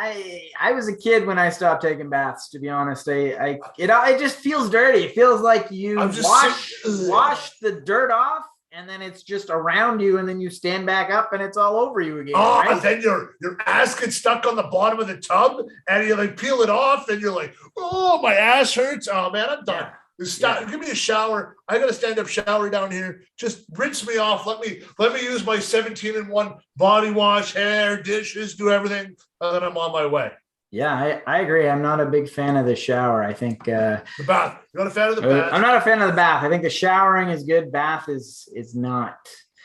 I was a kid when I stopped taking baths, to be honest. It just feels dirty. It feels like you wash the dirt off and then it's just around you and then you stand back up and it's all over you again. Oh, right? and then your ass gets stuck on the bottom of the tub and you like peel it off and you're like, oh, my ass hurts. Oh man, I'm done. Give me a shower. I got a stand-up shower down here. Just rinse me off. Let me use my 17-in-1 body wash, hair, dishes, do everything, and then I'm on my way. Yeah, I agree. I'm not a big fan of the shower. I think the bath. You're not a fan of the bath? I'm not a fan of the bath. I think the showering is good. Bath is not.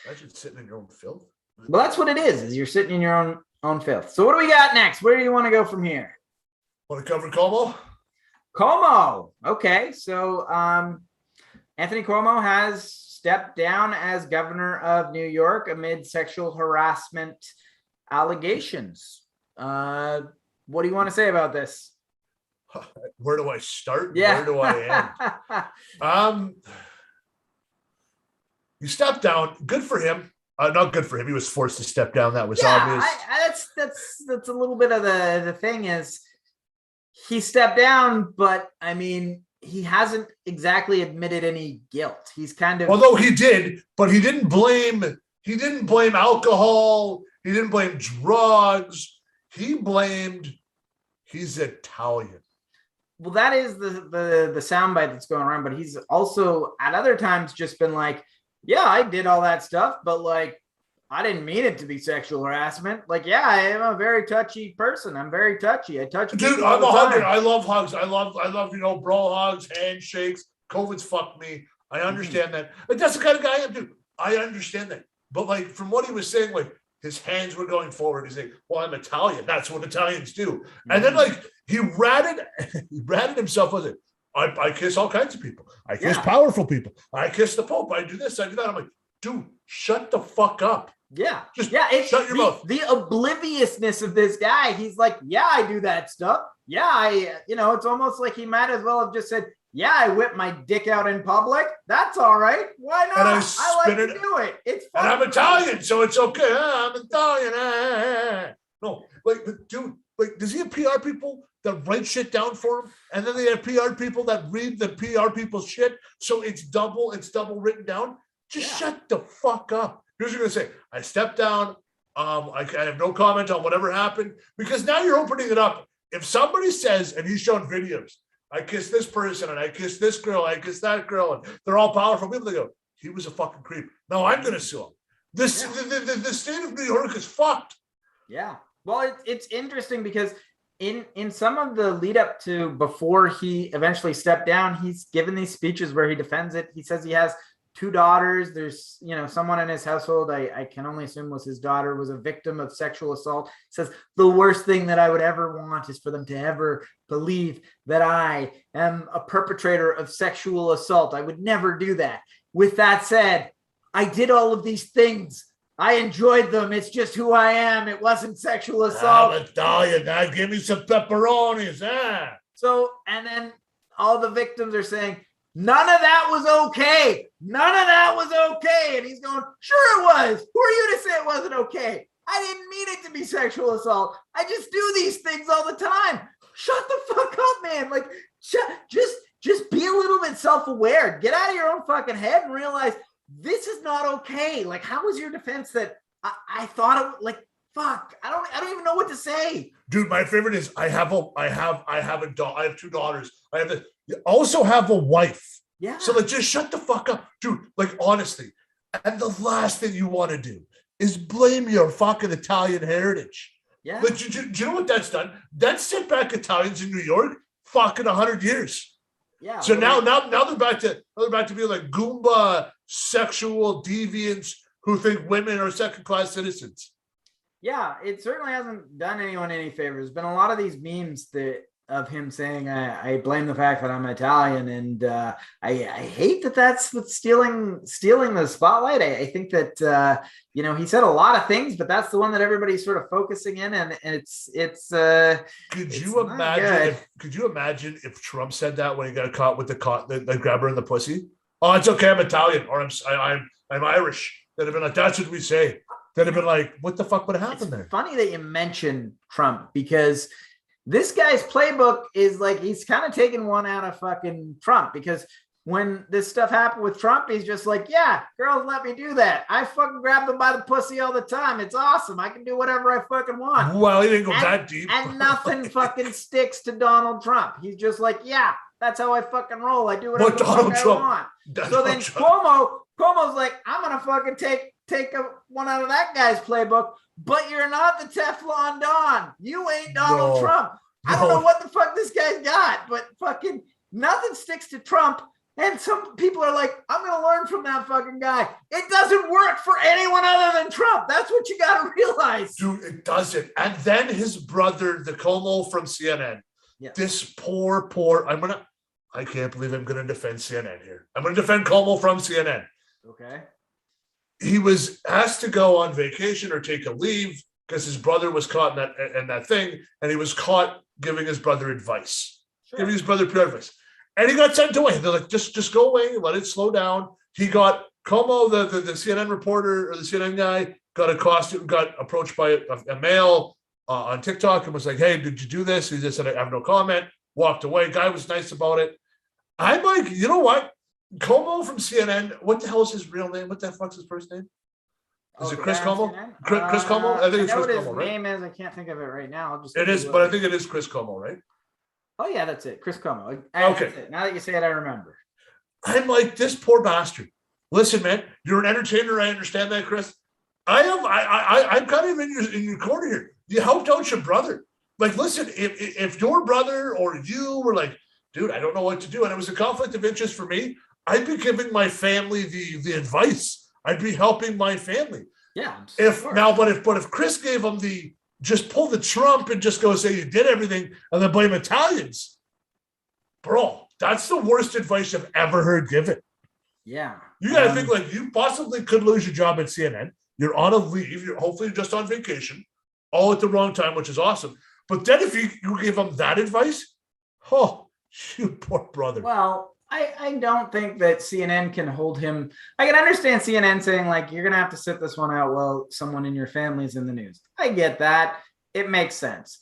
Imagine sitting in your own filth. Well, that's what it is you're sitting in your own filth. So what do we got next? Where do you want to go from here? Want to cover Cuomo? Cuomo. Okay. So Anthony Cuomo has stepped down as governor of New York amid sexual harassment allegations. What do you want to say about this? Where do I start? Yeah. Where do I end? You stepped down. Good for him. Not good for him. He was forced to step down. That was obvious. That's a little bit of the thing is he stepped down, but I mean, he hasn't exactly admitted any guilt. He's kind of, although he did, but he didn't blame alcohol. He didn't blame drugs. He blamed he's Italian. Well, that is the soundbite that's going around, but he's also at other times just been like, yeah, I did all that stuff, but like, I didn't mean it to be sexual harassment. Like, yeah, I am a very touchy person. I'm very touchy. I touch people. Dude, I'm a hugger. I love hugs. I love, bro hugs, handshakes. COVID's fucked me. I understand that. Like, that's the kind of guy I am, dude. I understand that. But like, from what he was saying, like, his hands were going forward. He's like, well, I'm Italian. That's what Italians do. And then like, he ratted himself with it. I kiss all kinds of people. I kiss powerful people. I kiss the Pope. I do this. I do that. I'm like, dude, shut the fuck up. Yeah. It's shut your mouth. The obliviousness of this guy. He's like, yeah, I do that stuff. Yeah, it's almost like he might as well have just said, yeah, I whip my dick out in public. That's all right. Why not? And I like to do it. It's fun. And I'm Italian, so it's okay. I'm Italian. No, like, dude, like, does he have PR people that write shit down for him? And then they have PR people that read the PR people's shit. So it's double written down. Just shut the fuck up. Here's what you're gonna say. I stepped down. I have no comment on whatever happened because now you're opening it up. If somebody says, and he's shown videos, I kissed this person and I kissed this girl, I kissed that girl, and they're all powerful people. They go, he was a fucking creep. No, I'm gonna sue him. The state of New York is fucked. Yeah. Well, it's interesting because in some of the lead up to before he eventually stepped down, he's given these speeches where he defends it. He says he has 2 daughters. There's, someone in his household, I can only assume was his daughter, was a victim of sexual assault. Says the worst thing that I would ever want is for them to ever believe that I am a perpetrator of sexual assault. I would never do that. With that said, I did all of these things. I enjoyed them. It's just who I am. It wasn't sexual assault. Italian guy, give me some pepperonis. So, and then all the victims are saying, none of that was okay. None of that was okay. And he's going, sure it was. Who are you to say it wasn't okay? I didn't mean it to be sexual assault. I just do these things all the time. Shut the fuck up, man. Like, just be a little bit self-aware. Get out of your own fucking head and realize this is not okay. Like, how was your defense that I thought it, like, fuck, I don't even know what to say. Dude, my favorite is I have 2 daughters. You also have a wife. Yeah. So like, just shut the fuck up, dude. Like, honestly, and the last thing you want to do is blame your fucking Italian heritage. Yeah. But do you know what that's done? That's set back Italians in New York fucking 100 years. Yeah. So now they're back to being like Goomba sexual deviants who think women are second-class citizens. Yeah, it certainly hasn't done anyone any favors. There's been a lot of these memes of him saying, I blame the fact that I'm Italian, and I hate that that's what's stealing the spotlight. I think that he said a lot of things, but that's the one that everybody's sort of focusing in, and it's Could you imagine if Trump said that when he got caught with the grabber in the pussy? Oh, it's okay, I'm Italian, or I'm Irish. They'd have been like, that's what we say. They'd have been like, what the fuck would have happened there? Funny that you mention Trump, because this guy's playbook is like, he's kind of taking one out of fucking Trump, because when this stuff happened with Trump, he's just like, yeah, girls let me do that. I fucking grab them by the pussy all the time. It's awesome. I can do whatever I fucking want. Well, he didn't go that deep. And nothing fucking sticks to Donald Trump. He's just like, yeah, that's how I fucking roll. I do whatever the fuck I want. So then Cuomo's like, I'm going to fucking take one out of that guy's playbook, but you're not the Teflon Don. You ain't Donald Trump. I don't know what the fuck this guy's got, but fucking nothing sticks to Trump. And some people are like, I'm going to learn from that fucking guy. It doesn't work for anyone other than Trump. That's what you got to realize. Dude, it doesn't. And then his brother, the Cuomo from CNN, this poor, I can't believe I'm going to defend CNN here. I'm going to defend Cuomo from CNN. Okay. He was asked to go on vacation or take a leave because his brother was caught in that thing, and he was caught giving his brother advice, giving his brother pure advice. And he got sent away. They're like, just go away, let it slow down. He got Cuomo, the CNN reporter or the CNN guy, got approached by a male on TikTok and was like, hey, did you do this? He just said, I have no comment, walked away. Guy was nice about it. I'm like, you know what? Cuomo from CNN, what the hell is his real name? What the fuck's his first name? Is it Chris Cuomo? Chris Cuomo? I think it's Chris Cuomo, right? Name is, I can't think of it right now. It is, but I think it is Chris Cuomo, right? Oh, yeah, that's it. Chris Cuomo. Okay. Now that you say it, I remember. I'm like, this poor bastard. Listen, man, you're an entertainer. I understand that, Chris. I'm kind of in your corner here. You helped out your brother. Like, listen, if your brother or you were like, dude, I don't know what to do, and it was a conflict of interest for me, I'd be giving my family the advice. I'd be helping my family. Yeah. But if Chris gave him just pull the Trump and just go say you did everything and then blame Italians, bro, that's the worst advice I've ever heard given. Yeah. You got to think like you possibly could lose your job at CNN. You're on a leave. You're hopefully just on vacation, all at the wrong time, which is awesome. But then if you give him that advice, oh, you poor brother. Well, I don't think that CNN can hold him. I can understand CNN saying, like, you're going to have to sit this one out while someone in your family's in the news. I get that. It makes sense.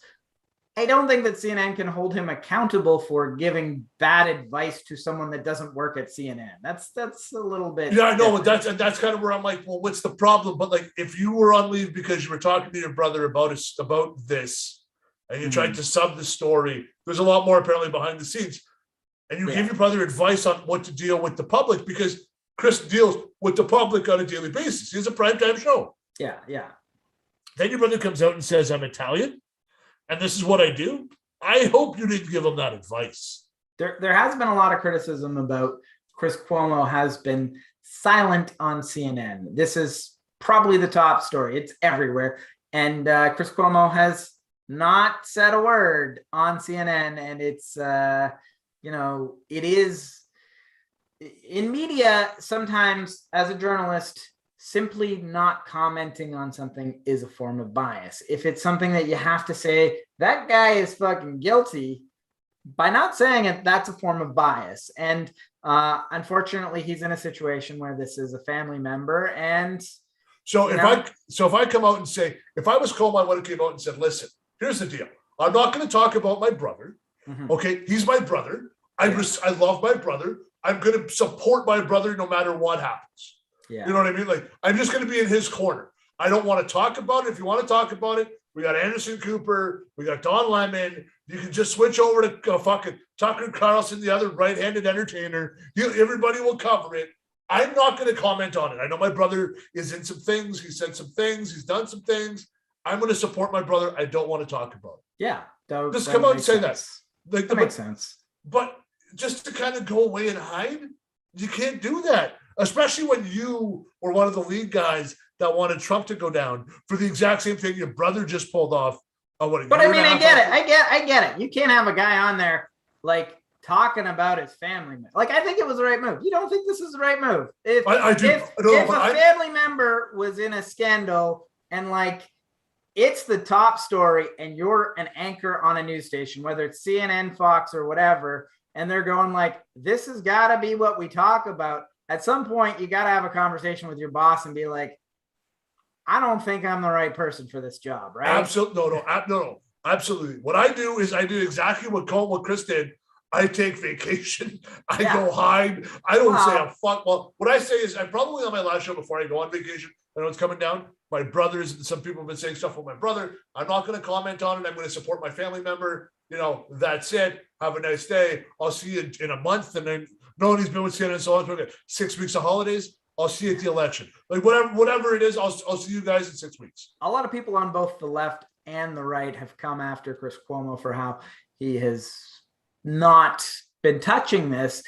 I don't think that CNN can hold him accountable for giving bad advice to someone that doesn't work at CNN. That's a little bit. Yeah, I know. But that's kind of where I'm like, well, what's the problem? But like, if you were on leave because you were talking to your brother about this, and you tried to sub the story, there's a lot more apparently behind the scenes. And you give your brother advice on what to deal with the public, because Chris deals with the public on a daily basis. He's a primetime show. Yeah, yeah. Then your brother comes out and says, I'm Italian, and this is what I do. I hope you didn't give him that advice. There has been a lot of criticism about Chris Cuomo has been silent on CNN. This is probably the top story. It's everywhere. And Chris Cuomo has not said a word on CNN. And it's, it is in media, sometimes as a journalist, simply not commenting on something is a form of bias. If it's something that you have to say, that guy is fucking guilty, by not saying it, that's a form of bias. And unfortunately, he's in a situation where this is a family member. And if I come out and say, if I was Cuomo, I would have came out and said, listen, here's the deal. I'm not going to talk about my brother. Mm-hmm. Okay, he's my brother. I love my brother. I'm going to support my brother no matter what happens. Yeah. You know what I mean? Like, I'm just going to be in his corner. I don't want to talk about it. If you want to talk about it, we got Anderson Cooper. We got Don Lemon. You can just switch over to fucking Tucker Carlson, the other right-handed entertainer. Everybody will cover it. I'm not going to comment on it. I know my brother is in some things. He said some things. He's done some things. I'm going to support my brother. I don't want to talk about it. Yeah. Just come out and say that. That makes sense. But just to kind of go away and hide, you can't do that. Especially when you were one of the lead guys that wanted Trump to go down for the exact same thing your brother just pulled off. I get it. You can't have a guy on there like talking about his family. Like, I think it was the right move. You don't think this is the right move? If a family member was in a scandal and like it's the top story and you're an anchor on a news station, whether it's CNN, Fox, or whatever, and they're going like, this has got to be what we talk about. At some point, you got to have a conversation with your boss and be like, I don't think I'm the right person for this job, right? Absolutely. No. Absolutely. What I do is I do exactly what Chris did. I take vacation. I go hide. I don't say a fuck. Well, what I say is I'm probably on my last show before I go on vacation. I know it's coming down. My brothers, some people have been saying stuff with my brother. I'm not going to comment on it. I'm going to support my family member. That's it. Have a nice day. I'll see you in a month. And then he's been with CNN so long. 6 weeks of holidays. I'll see you at the election. Like whatever it is, I'll see you guys in 6 weeks. A lot of people on both the left and the right have come after Chris Cuomo for how he has not been touching this.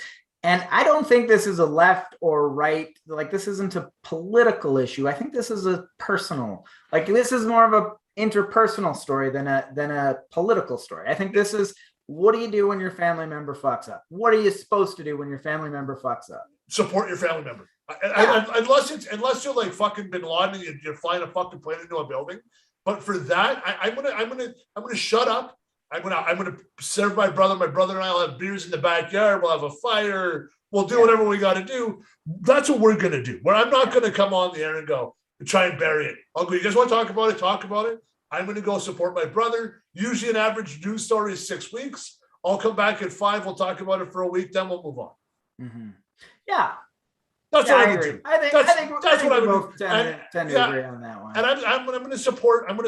And I don't think this is a left or right. Like, this isn't a political issue. I think this is a personal, like, this is more of a interpersonal story than a political story. I think this is, what do you do when your family member fucks up? What are you supposed to do when your family member fucks up? Support your family member. Unless you're like fucking Bin Laden and you're flying a fucking plane into a building. But for that, I'm gonna shut up. I'm gonna serve my brother. My brother and I will have beers in the backyard. We'll have a fire. We'll do whatever we got to do. That's what we're gonna do. Where I'm not gonna come on the air and go and try and bury it. I'll go, you guys want to talk about it? Talk about it. I'm gonna go support my brother. Usually, an average news story is 6 weeks. I'll come back at 5. We'll talk about it for a week. Then we'll move on. Mm-hmm. Yeah. That's what I would do. I think that's what I would both tend to agree on that one. And I'm going to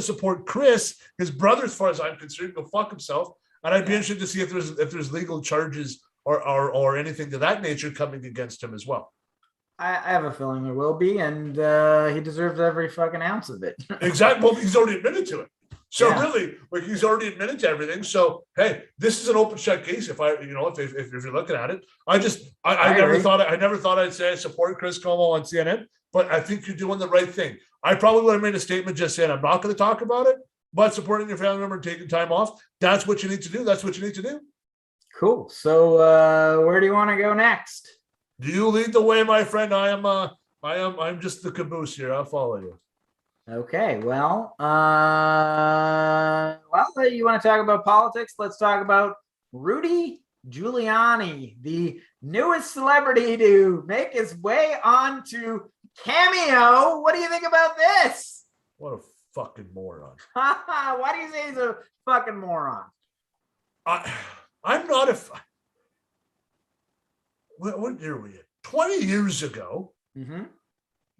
support Chris, his brother, as far as I'm concerned. Go fuck himself. And I'd be interested to see if there's legal charges or anything to that nature coming against him as well. I have a feeling there will be, and he deserves every fucking ounce of it. Exactly. Well, he's already admitted to it. So really, like, he's already admitted to everything. So hey, this is an open shut case. If you're looking at it, I never thought I'd say I support Chris Cuomo on CNN, but I think you're doing the right thing. I probably would have made a statement just saying I'm not going to talk about it, but supporting your family member and taking time off. That's what you need to do. That's what you need to do. Cool. So where do you want to go next? You lead the way, my friend. I'm just the caboose here. I'll follow you. Okay, well, you want to talk about politics? Let's talk about Rudy Giuliani, the newest celebrity to make his way onto Cameo. What do you think about this? What a fucking moron. Why do you say he's a fucking moron? I'm not a... What year were we in? 20 years ago,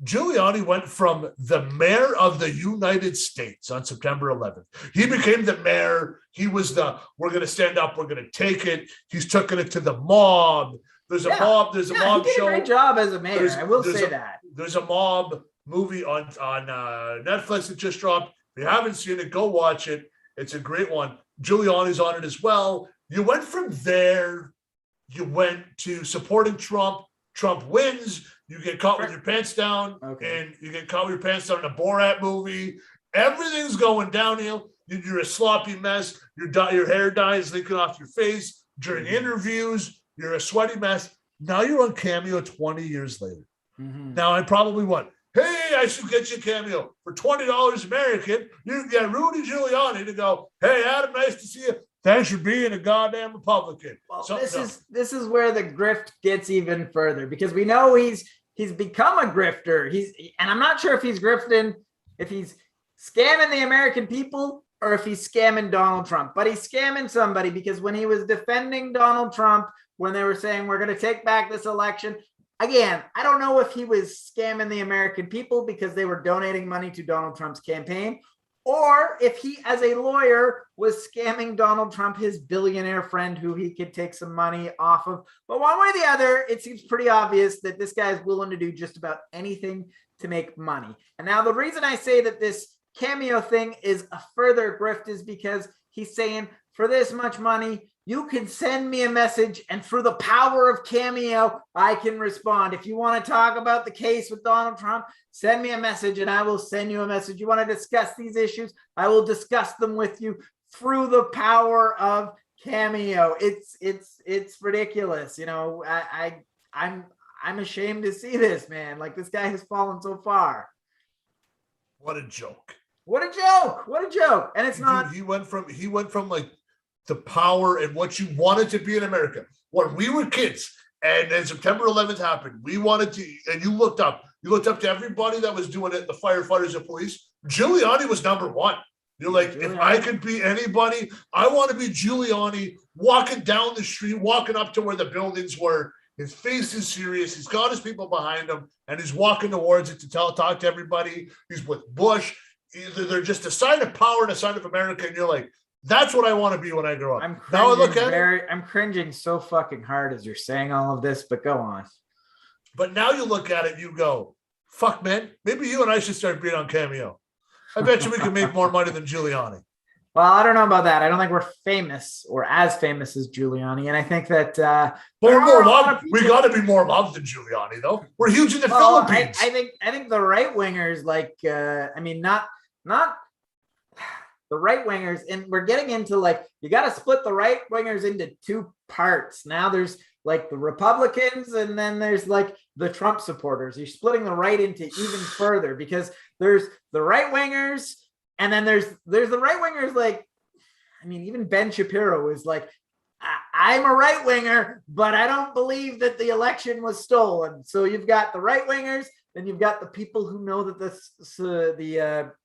Giuliani went from the mayor of the United States on September 11th. He became the mayor. He was we're going to stand up. We're going to take it. He's taking it to the mob. There's a mob. There's a mob he did show. A great job as a mayor. I will say that. There's a mob movie on Netflix that just dropped. If you haven't seen it, go watch it. It's a great one. Giuliani's on it as well. You went from there. You went to supporting Trump Trump wins, you get caught with your pants down, Okay. and you get caught with your pants down in a Borat movie. Everything's going downhill. You're a sloppy mess. Your hair dye is leaking off your face during interviews. You're a sweaty mess. Now you're on Cameo 20 years later. Now I probably want, hey, I should get you a Cameo for $20 American. You can get Rudy Giuliani to go, hey, Adam, nice to see you. Thanks for being a goddamn Republican. Well, this is where the grift gets even further, because we know he's become a grifter. And I'm not sure if he's grifting, if he's scamming the American people or if he's scamming Donald Trump. But he's scamming somebody, because when he was defending Donald Trump, when they were saying we're going to take back this election, again, I don't know if he was scamming the American people because they were donating money to Donald Trump's campaign, or if he, as a lawyer, was scamming Donald Trump, his billionaire friend who he could take some money off of. But one way or the other, it seems pretty obvious that this guy is willing to do just about anything to make money. And now the reason I say that this Cameo thing is a further grift is because he's saying, for this much money, you can send me a message, and through the power of Cameo, I can respond. If you want to talk about the case with Donald Trump, send me a message and I will send you a message. You want to discuss these issues, I will discuss them with you through the power of Cameo. It's ridiculous. You know, I'm ashamed to see this, man. Like, this guy has fallen so far. What a joke. What a joke. What a joke. And it's not. He went from like the power and what you wanted to be in America. When we were kids and then September 11th happened, we wanted to, and you looked up to everybody that was doing it, the firefighters and police. Giuliani was number one. You're like, Giuliani. If I could be anybody, I want to be Giuliani, walking down the street, walking up to where the buildings were. His face is serious. He's got his people behind him, and he's walking towards it to talk to everybody. He's with Bush. They're just a sign of power and a sign of America. And you're like, that's what I want to be when I grow up. Now I look at it. I'm cringing so fucking hard as you're saying all of this, but go on. But now you look at it, you go, fuck, man, maybe you and I should start being on Cameo. I bet you we can make more money than Giuliani. Well, I don't know about that. I don't think we're famous or as famous as Giuliani. And I think that we got to be more loved than Giuliani, though. We're huge in the Philippines. I think the right wingers, like, not the right wingers, and we're getting into, like, you got to split the right wingers into two parts. Now there's like the Republicans, and then there's like the Trump supporters. You're splitting the right into even further, because there's the right wingers, and then there's the right wingers. Like, I mean, even Ben Shapiro is like, I'm a right winger, but I don't believe that the election was stolen. So you've got the right wingers, then you've got the people who know that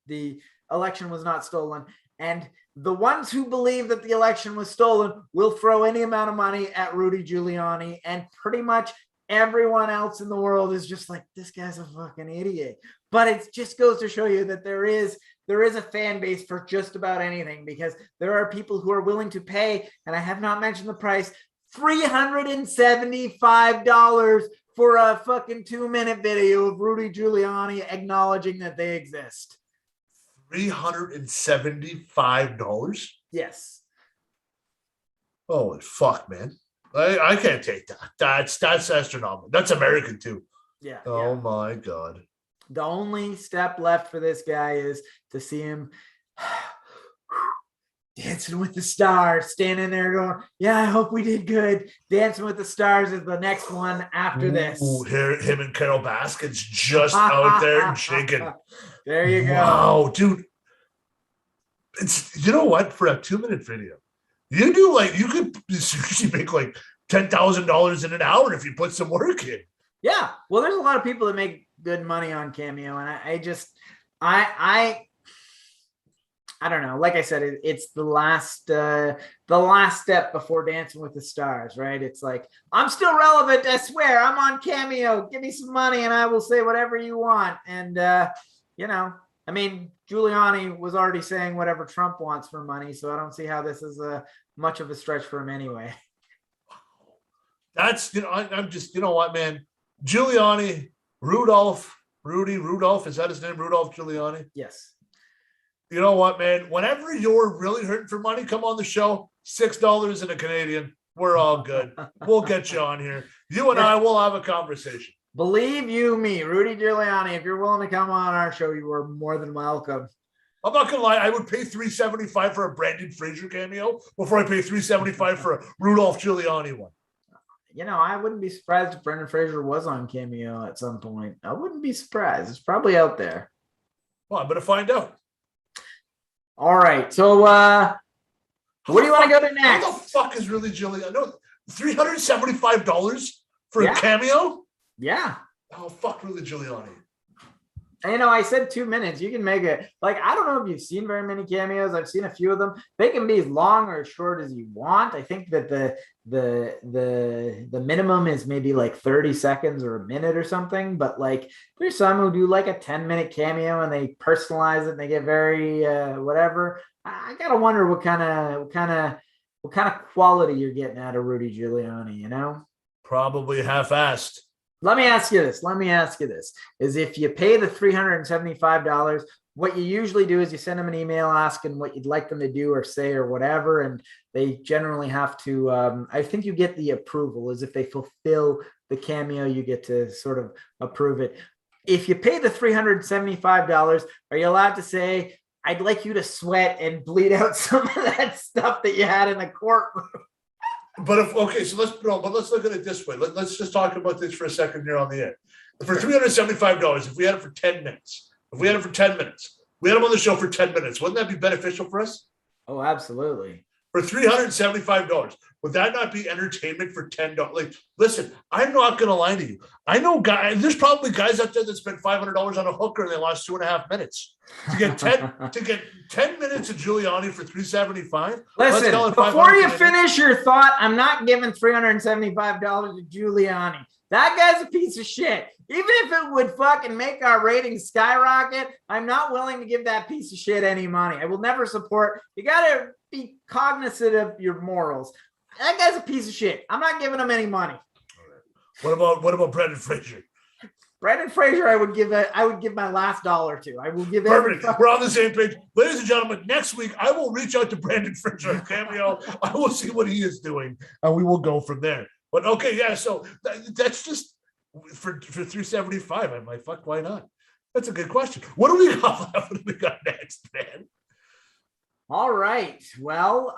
the election was not stolen. And the ones who believe that the election was stolen will throw any amount of money at Rudy Giuliani, and pretty much everyone else in the world is just like, this guy's a fucking idiot. But it just goes to show you that there is a fan base for just about anything, because there are people who are willing to pay, and I have not mentioned the price, $375 for a fucking 2-minute video of Rudy Giuliani acknowledging that they exist. $375? Yes. Holy fuck, man. I can't take that. That's astronomical. That's American too. Yeah. Oh my God. The only step left for this guy is to see him Dancing with the Stars, standing there going, yeah, I hope we did good. Dancing with the Stars is the next one after this. Ooh, him and Carol Baskin's just out there jigging. There you go. Wow, dude. It's, you know what? For a 2-minute video, you could seriously make like $10,000 in an hour if you put some work in. Yeah. Well, there's a lot of people that make good money on Cameo, and I don't know. Like I said, it's the last step before Dancing with the Stars, right? It's like, I'm still relevant. I swear, I'm on Cameo. Give me some money, and I will say whatever you want. And I mean, Giuliani was already saying whatever Trump wants for money, so I don't see how this is much of a stretch for him anyway. That's, I'm just, you know what, man? Giuliani, Rudolph, is that his name? Rudolph Giuliani? Yes. You know what, man? Whenever you're really hurting for money, come on the show. $6 in a Canadian. We're all good. We'll get you on here. You and I will have a conversation. Believe you me, Rudy Giuliani, if you're willing to come on our show, you are more than welcome. I'm not gonna lie, I would pay $375 for a Brandon Fraser cameo before I pay $375 for a Rudolph Giuliani one. You know, I wouldn't be surprised if Brendan Fraser was on Cameo at some point. I wouldn't be surprised. It's probably out there. Well, I'm gonna find out. All right. So where do you want to go to next? How the fuck is really Giuliani? No, $375 for a cameo? Yeah. Oh, fuck really Giuliani. You know, I said 2 minutes. You can make it like, I don't know if you've seen very many cameos. I've seen a few of them. They can be as long or as short as you want. I think that the minimum is maybe like 30 seconds or a minute or something. But like, there's some who do like a 10-minute cameo and they personalize it and they get very whatever. I gotta wonder what kind of quality you're getting out of Rudy Giuliani. You know, probably half-assed. Let me ask you this, is if you pay the $375, what you usually do is you send them an email asking what you'd like them to do or say or whatever. And they generally have to, I think you get the approval is if they fulfill the cameo, you get to sort of approve it. If you pay the $375, are you allowed to say, I'd like you to sweat and bleed out some of that stuff that you had in the courtroom? But let's look at it this way. Let's just talk about this for a second here on the air. For $375, if we had it for 10 minutes, we had him on the show for 10 minutes, wouldn't that be beneficial for us? Oh, absolutely. For $375, would that not be entertainment for $10? Like, listen, I'm not going to lie to you. I know guys. There's probably guys out there that spent $500 on a hooker and they lost 2.5 minutes to get 10 minutes of Giuliani for $375. Listen, before you finish your thought, I'm not giving $375 to Giuliani. That guy's a piece of shit. Even if it would fucking make our ratings skyrocket, I'm not willing to give that piece of shit any money. I will never support. You got to be cognizant of your morals. That guy's a piece of shit. I'm not giving him any money. What about Brendan Fraser? Brendan Fraser, I would give my last dollar to. I will give Perfect. We're on the same page. Ladies and gentlemen, next week I will reach out to Brendan Fraser on Cameo. I will see what he is doing, and we will go from there. But okay, yeah, so that's just for $375. I'm like, fuck, why not? That's a good question. What do we got left? What do we got next, man? All right. Well,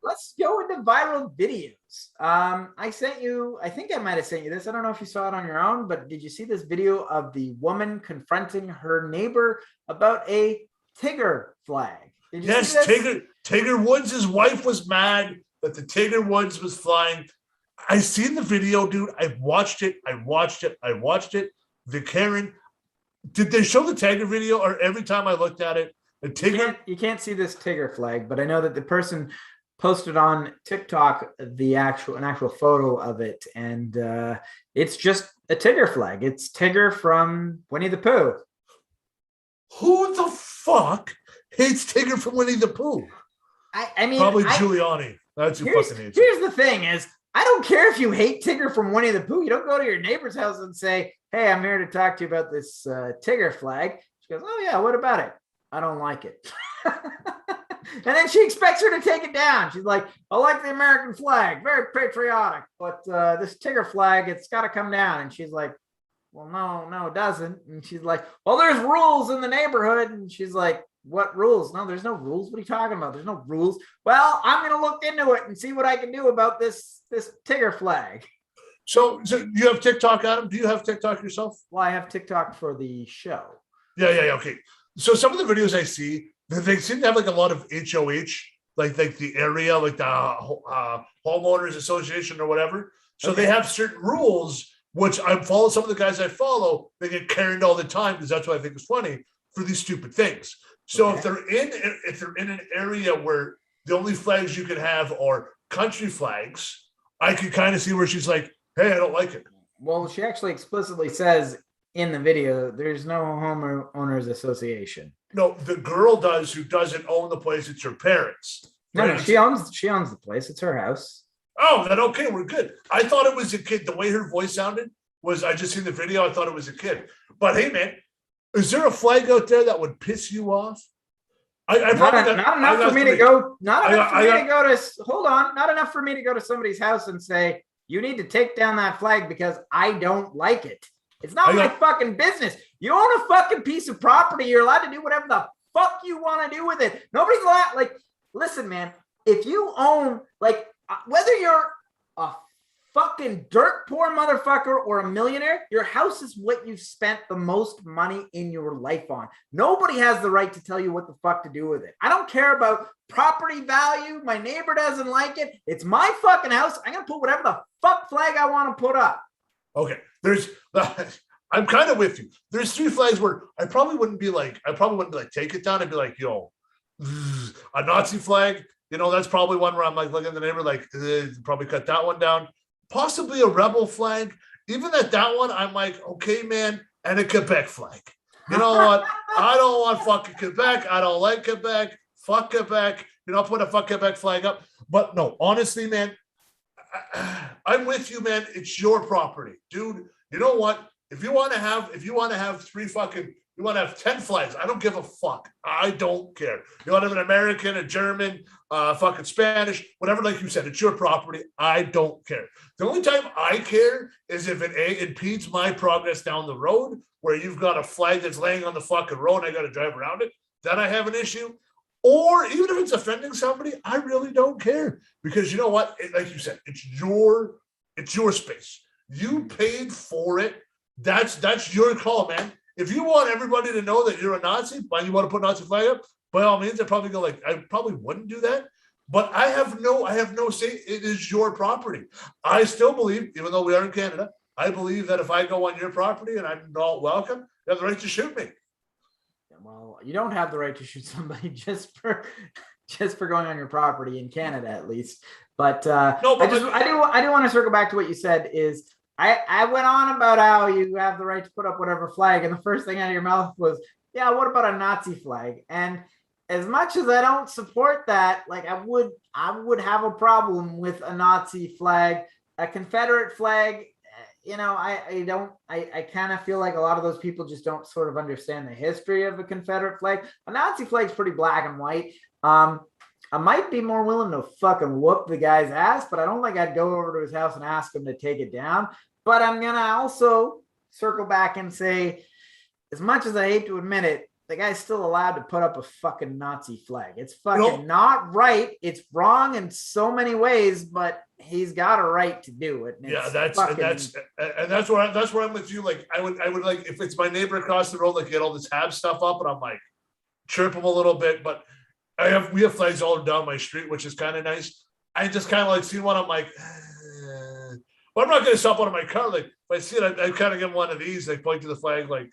let's go into viral videos. I think I might have sent you this. I don't know if you saw it on your own, but did you see this video of the woman confronting her neighbor about a Tigger flag? Did you see this? Tiger Woods' wife was mad that the Tiger Woods was flying. I seen the video, dude. I watched it. The Karen, did they show the Tiger video? Or every time I looked at it, the Tigger? You can't see this Tigger flag, but I know that the person posted on TikTok an actual photo of it, and it's just a Tigger flag. It's Tigger from Winnie the Pooh. Who the fuck hates Tigger from Winnie the Pooh? I mean, probably Giuliani. That's who fucking hates. Here's the thing: is I don't care if you hate Tigger from Winnie the Pooh. You don't go to your neighbor's house and say, "Hey, I'm here to talk to you about this Tigger flag." She goes, "Oh yeah, what about it?" "I don't like it." And then she expects her to take it down. She's like, "I like the American flag, very patriotic, but this Tigger flag, it's got to come down." And she's like, "Well, no, it doesn't." And she's like, "Well, there's rules in the neighborhood." And she's like, "What rules?" "No, there's no rules. What are you talking about? There's no rules." "Well, I'm going to look into it and see what I can do about this Tigger flag." So you have TikTok, Adam? Do you have TikTok yourself? Well, I have TikTok for the show. Yeah. Okay. So some of the videos I see, they seem to have like a lot of HOH, like the area, like the homeowners association or whatever. So They have certain rules, which I follow. Some of the guys I follow, they get carried all the time because that's what I think is funny for these stupid things. So if they're in an area where the only flags you can have are country flags, I could kind of see where she's like, "Hey, I don't like it." Well, she actually explicitly says in the video, there's no homeowners association. No, the girl does who doesn't own the place. It's her parents. No, she owns the place. It's her house. Oh, then okay, we're good. I thought it was a kid. The way her voice sounded was, I just seen the video. I thought it was a kid. But hey, man, is there a flag out there that would piss you off? I probably got, not enough for me to three. go. Not enough for me got- to go to. Hold on. Not enough for me to go to somebody's house and say, "You need to take down that flag because I don't like it." It's not my fucking business. You own a fucking piece of property. You're allowed to do whatever the fuck you want to do with it. Nobody's allowed. Like, listen, man. If you own, like, whether you're a fucking dirt poor motherfucker or a millionaire, your house is what you've spent the most money in your life on. Nobody has the right to tell you what the fuck to do with it. I don't care about property value. My neighbor doesn't like it. It's my fucking house. I'm gonna put whatever the fuck flag I want to put up. Okay, I'm kind of with you. There's 3 flags where I probably wouldn't be like, take it down. I'd be like, yo, a Nazi flag. You know, that's probably one where I'm like looking at the neighbor, like, probably cut that one down. Possibly a rebel flag. Even at that one, I'm like, okay, man, and a Quebec flag. You know what? I don't want fucking Quebec. I don't like Quebec. Fuck Quebec. You know, I'll put a fuck Quebec flag up. But no, honestly, man, I'm with you, man. It's your property, dude. You know what? If you want to have 10 flags, I don't give a fuck. I don't care. You want to have an American, a German, fucking Spanish, whatever, like you said, it's your property. I don't care. The only time I care is if it impedes my progress down the road, where you've got a flag that's laying on the fucking road and I got to drive around it. Then I have an issue. Or even if it's offending somebody, I really don't care. Because you know what? Like you said, it's your space. You paid for it. That's your call, man. If you want everybody to know that you're a Nazi, but you want to put a Nazi flag up, by all means, I probably wouldn't do that. But I have no say. It is your property. I still believe, even though we are in Canada, I believe that if I go on your property and I'm not welcome, you have the right to shoot me. Well, you don't have the right to shoot somebody just for going on your property in Canada, at least. But no, but I do want to circle back to what you said. Is I went on about how you have the right to put up whatever flag, and the first thing out of your mouth was, yeah, what about a Nazi flag? And as much as I don't support that, like I would have a problem with a Nazi flag, a Confederate flag. You know, I kind of feel like a lot of those people just don't sort of understand the history of a Confederate flag. A Nazi flag is pretty black and white. I might be more willing to fucking whoop the guy's ass, but I don't think I'd go over to his house and ask him to take it down. But I'm going to also circle back and say, as much as I hate to admit it, the guy's still allowed to put up a fucking Nazi flag. It's fucking not right. It's wrong in so many ways, but he's got a right to do it. Yeah, that's where I'm with you. Like I would like, if it's my neighbor across the road, like get all this Hab stuff up, and I'm like chirp him a little bit. But we have flags all down my street, which is kind of nice. I just kind of like see one. I'm like, but I'm not going to stop out of my car. Like if I see it, I kind of give him one of these. Like point to the flag, like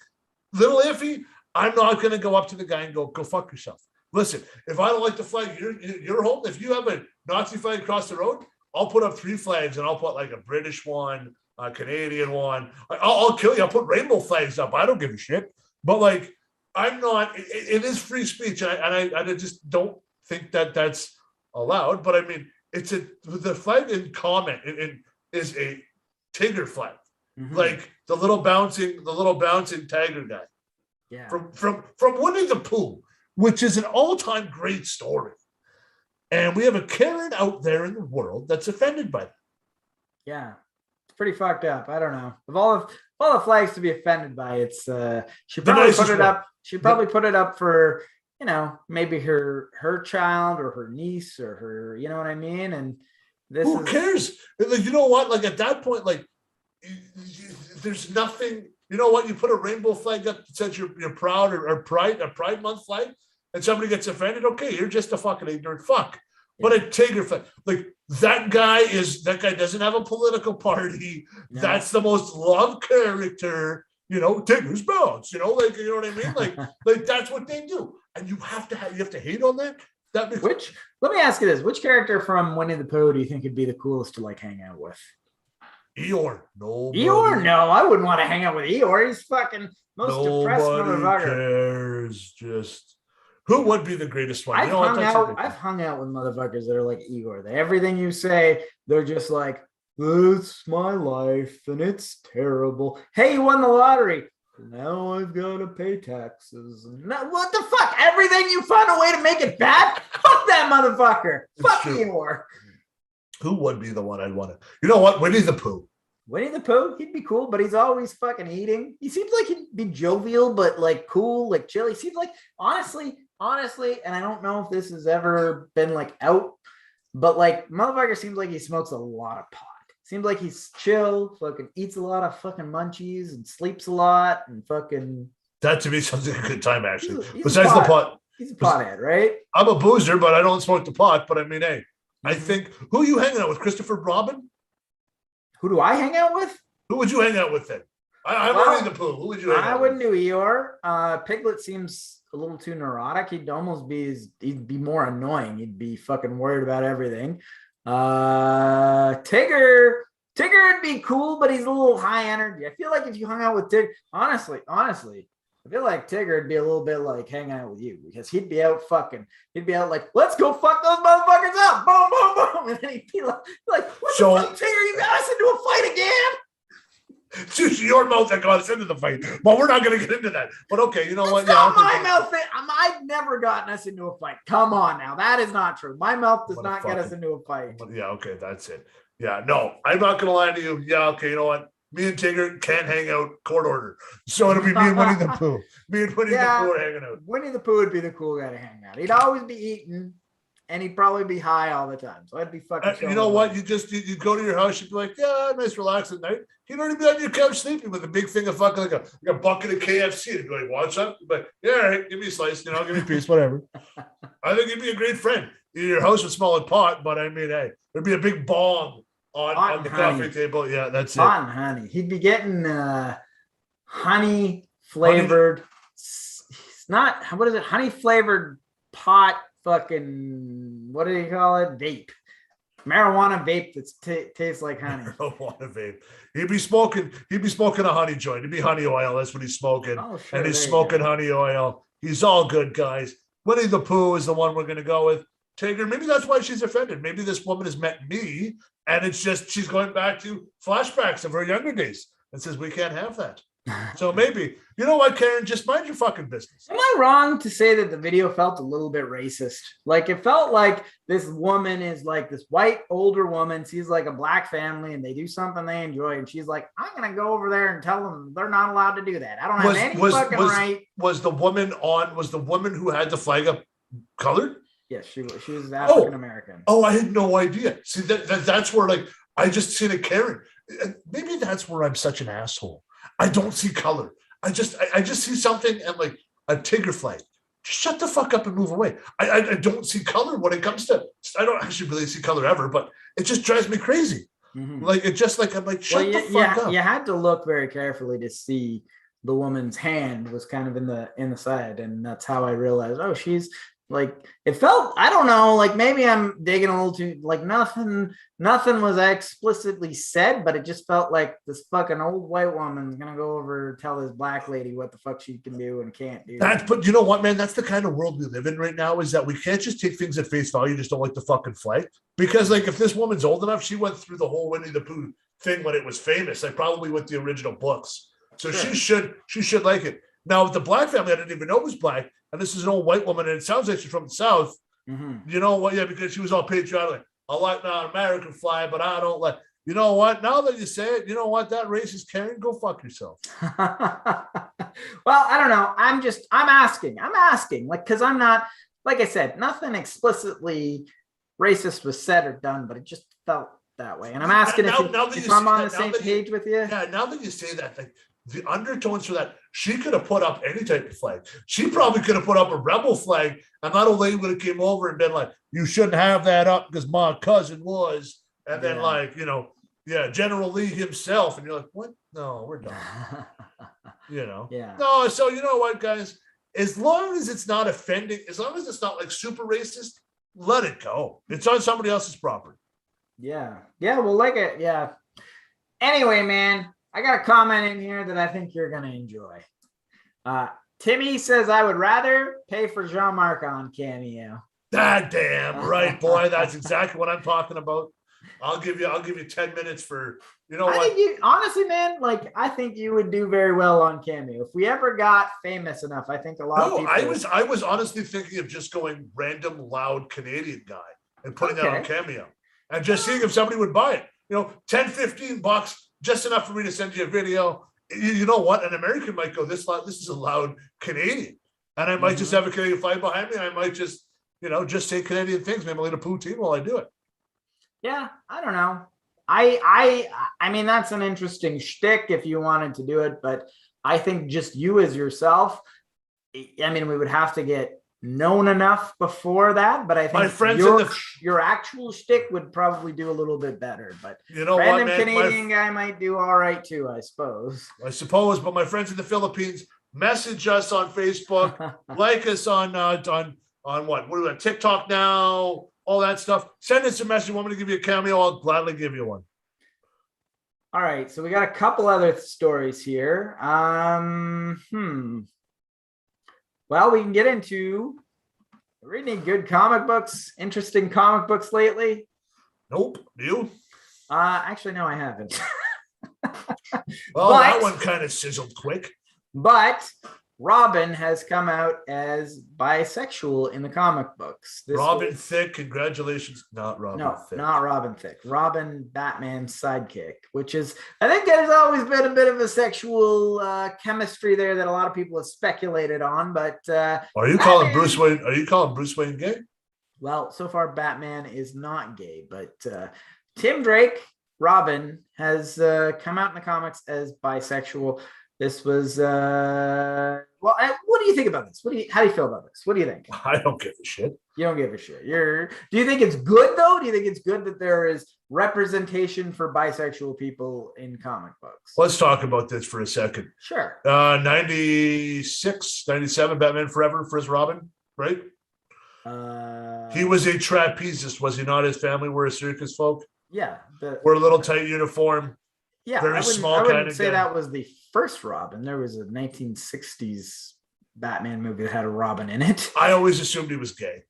little iffy. I'm not going to go up to the guy and go fuck yourself. Listen, if I don't like the flag you're holding, if you have a Nazi flag across the road, I'll put up 3 flags, and I'll put like a British one, a Canadian one. I'll kill you. I'll put rainbow flags up. I don't give a shit. But like, I'm not. It is free speech, and I just don't think that that's allowed. But I mean, the flag in comment is a tiger flag, like the little bouncing tiger guy. Yeah. From Winnie the Pooh, which is an all-time great story. And we have a Karen out there in the world that's offended by that. Yeah. It's pretty fucked up. I don't know. Of all the flags to be offended by, it's she probably put it up. She probably put it up for, you know, maybe her child or her niece or her, you know what I mean? And who cares? Like, you know what? Like at that point, like there's nothing. You know what? You put a rainbow flag up that says you're proud or a Pride Month flag, and somebody gets offended. Okay, you're just a fucking ignorant fuck. Yeah. But a tiger flag, like that guy doesn't have a political party. No. That's the most loved character. You know, tigers bounce. You know, like you know what I mean. Like that's what they do, and you have to hate on that. Let me ask you this: which character from Winnie the Pooh do you think would be the coolest to like hang out with? Eeyore, no. Eeyore, no, I wouldn't want to hang out with Eeyore. He's fucking most depressed motherfucker. Nobody cares. Just who would be the greatest one? I've hung out with motherfuckers that are like Eeyore. Everything you say, they're just like, "It's my life and it's terrible." Hey, you won the lottery. Now I've got to pay taxes. No, what the fuck? Everything you find a way to make it bad? Fuck that motherfucker. Fuck you. Who would be the one I'd want to? You know what? Winnie the Pooh. Winnie the Pooh, he'd be cool, but he's always fucking eating. He seems like he'd be jovial, but like cool, like chill. He seems like, honestly, and I don't know if this has ever been like out, but like motherfucker seems like he smokes a lot of pot. Seems like he's chill, fucking eats a lot of fucking munchies and sleeps a lot and fucking. That to me sounds like a good time, actually. He's Besides the pot. He's a pothead, right? I'm a boozer, but I don't smoke the pot. But I mean, hey, I think, who are you hanging out with? Christopher Robin? Who do I hang out with? Who would you hang out with then? I'm Winnie the Pooh. Who would you hang out with? I wouldn't do Eeyore. Piglet seems a little too neurotic. He'd be more annoying. He'd be fucking worried about everything. Tigger would be cool, but he's a little high energy. I feel like if you hung out with Tigger, honestly, I feel like Tigger would be a little bit like hanging out with you because he'd be out like, let's go fuck those motherfuckers up. Boom, boom, boom. And then he'd be like what the fuck, Tigger? You got us into a fight again? It's just your mouth that got us into the fight. But we're not going to get into that. But okay, you know what? Not my mouth. I've never gotten us into a fight. Come on now. That is not true. My mouth does not get us into a fight. Yeah, okay, that's it. Yeah, no, I'm not going to lie to you. Yeah, okay, you know what? Me and Tigger can't hang out, court order. So it'll be me and Winnie the Pooh. Me and Winnie the Pooh are hanging out. Winnie the Pooh would be the cool guy to hang out. He'd always be eating. And he'd probably be high all the time. So I'd be fucking. You know what? You go to your house, you'd be like, yeah, nice, relaxing night. He'd already be on your couch sleeping with a big thing of fucking like a bucket of KFC. He'd be like, watch up. But yeah, all right, give me a slice, give me a piece, whatever. I think he'd be a great friend. Your house would smell like pot, but I mean, hey, there'd be a big bong on the coffee table. Yeah, that's pot and honey. He'd be getting honey flavored. It's not, what is it? Honey flavored pot. Fucking, what do you call it? Vape. Marijuana vape that tastes like honey. Marijuana vape. He'd be smoking a honey joint. It'd be honey oil. That's what he's smoking. Oh, sure, and he's smoking honey oil. He's all good, guys. Winnie the Pooh is the one we're going to go with. Tigger, maybe that's why she's offended. Maybe this woman has met me, and it's just she's going back to flashbacks of her younger days and says, we can't have that. So maybe, you know what, Karen, just mind your fucking business. Am I wrong to say that the video felt a little bit racist? Like it felt like this woman is like this white older woman sees like a black family and they do something they enjoy. And she's like, I'm going to go over there and tell them they're not allowed to do that. I don't have any fucking right. Was the woman who had the flag up colored? Yes, she was African-American. Oh, I had no idea. See, that's where like, I just seen a Karen. Maybe that's where I'm such an asshole. I don't see color. I just see something and like a Tigger flag. Just shut the fuck up and move away. I don't see color when it comes to. I don't actually really see color ever, but it just drives me crazy. Mm-hmm. Like it just like I'm like shut the fuck up. You had to look very carefully to see the woman's hand was kind of in the side, and that's how I realized. Oh, she's. Like it felt, I don't know, like maybe I'm digging a little too, like nothing was explicitly said, but it just felt like this fucking old white woman's gonna go over and tell this black lady what the fuck she can do and can't do. But you know what, man, that's the kind of world we live in right now, is that we can't just take things at face value. Just don't like the fucking flag, because like if this woman's old enough, she went through the whole Winnie the Pooh thing when it was famous, like probably with the original books, so sure. she should like it. Now with the black family, I didn't even know it was black. And this is an old white woman, and it sounds like she's from the South. Mm-hmm. You know what? Yeah, because she was all patriotic. I like the American flag, but I don't like. You know what? Now that you say it, you know what? That racist Karen, go fuck yourself. Well, I don't know. I'm asking. Like, because I'm not, like I said, nothing explicitly racist was said or done, but it just felt that way. And I'm asking if I'm on the same page with you. Yeah, now that you say that, like, the undertones for that, she could have put up any type of flag. She probably could have put up a rebel flag, and that old lady would have came over and been like, you shouldn't have that up because my cousin was. And then like, General Lee himself. And you're like, what? No, we're done. Yeah. No, so you know what, guys? As long as it's not offending, as long as it's not like super racist, let it go. It's on somebody else's property. Yeah. Yeah, well, like it. Yeah. Anyway, man. I got a comment in here that I think you're going to enjoy. Timmy says, I would rather pay for Jean-Marc on Cameo. God damn right, boy. That's exactly what I'm talking about. I'll give you 10 minutes for, you know I what? think you honestly, man, like I think you would do very well on Cameo. If we ever got famous enough, I think a lot of No, people. I was honestly thinking of just going random loud Canadian guy and putting that on Okay. Cameo and just seeing if somebody would buy it. 10, $15, just enough for me to send you a video. You know what? An American might go, this is a loud Canadian. And I might just have a Canadian flag behind me. I might just, just say Canadian things, maybe a little poutine while I do it. Yeah, I don't know. I mean, that's an interesting shtick if you wanted to do it, but I think just you as yourself, I mean, we would have to get known enough before that, but I think My friends your actual shtick would probably do a little bit better. But you know random what, man? Canadian guy might do all right too, I suppose. But my friends in the Philippines, message us on Facebook, like us on what are we on TikTok now, all that stuff. Send us a message. You want me to give you a cameo? I'll gladly give you one. All right, so we got a couple other stories here. Well, we can get into reading good comic books, interesting comic books lately. Nope. You? Actually, no, I haven't. Well, that one kind of sizzled quick. But Robin has come out as bisexual in the comic books. Robin Thicke, congratulations. Not Robin Thicke. Not Robin Thicke. Robin, Batman's sidekick, which is, I think there's always been a bit of a sexual chemistry there that a lot of people have speculated on. But are you calling Bruce Wayne? Are you calling Bruce Wayne gay? Well, so far Batman is not gay, but Tim Drake, Robin, has come out in the comics as bisexual. This was what do you think about this? How do you feel about this? What do you think? I don't give a shit. You don't give a shit. Do you think it's good though? Do you think it's good that there is representation for bisexual people in comic books? Let's talk about this for a second. Sure. 96, 97, Batman Forever, first Robin, right? He was a trapezist, was he not? His family were a circus folk. Yeah. Wear a little tight uniform. Yeah, very small. I wouldn't say that was the first Robin. There was a 1960s Batman movie that had a Robin in it. I always assumed he was gay.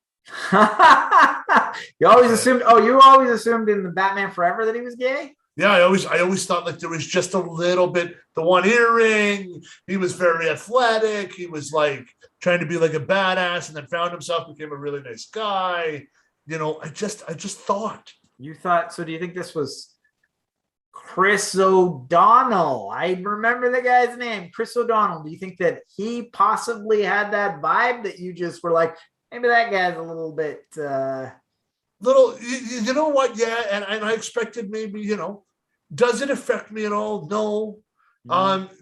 You always assumed. Oh, you always assumed in the Batman Forever that he was gay? Yeah, I always thought like there was just a little bit. The one earring. He was very athletic. He was like trying to be like a badass, and then found himself, became a really nice guy. I just thought. You thought so? Do you think this was Chris O'Donnell? I remember the guy's name, Chris O'Donnell. Do you think that he possibly had that vibe that you just were like, maybe that guy's a little bit you know what? Yeah, and I expected maybe, does it affect me at all? No.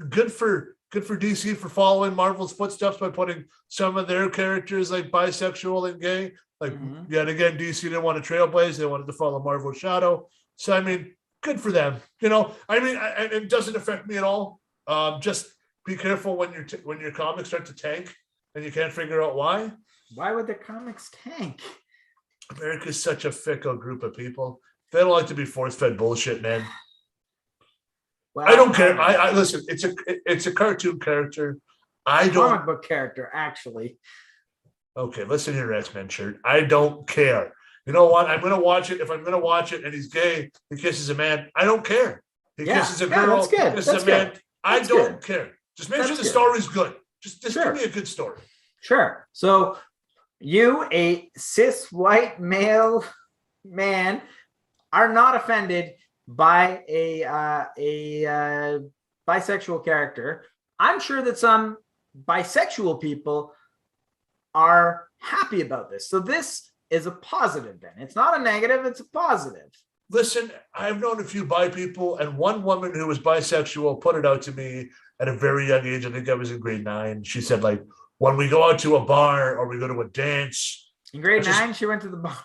Good for DC for following Marvel's footsteps by putting some of their characters like bisexual and gay. Like yet again, DC didn't want to trailblaze; they wanted to follow Marvel's shadow. So I mean, good for them. It doesn't affect me at all. Just be careful when your comics start to tank and you can't figure out why. Why would the comics tank? America's such a fickle group of people. They don't like to be force-fed bullshit, man. Well, I don't care. I listen. It's a cartoon character. Comic book character, actually. Okay, listen here, X-Men shirt. I don't care. You know what? I'm going to watch it. If I'm going to watch it and he's gay, he kisses a man, I don't care. He kisses a girl, that's good. Kisses a man. I don't care. Just make sure the story's good. Just give me a good story. Sure. So you, a cis white male man, are not offended by a bisexual character. I'm sure that some bisexual people are happy about this. So this is a positive then. It's not a negative, it's a positive. Listen, I've known a few bi people, and one woman who was bisexual put it out to me at a very young age. I think I was in grade 9. She said, like, when we go out to a bar or we go to a dance. In grade 9, she went to the bar?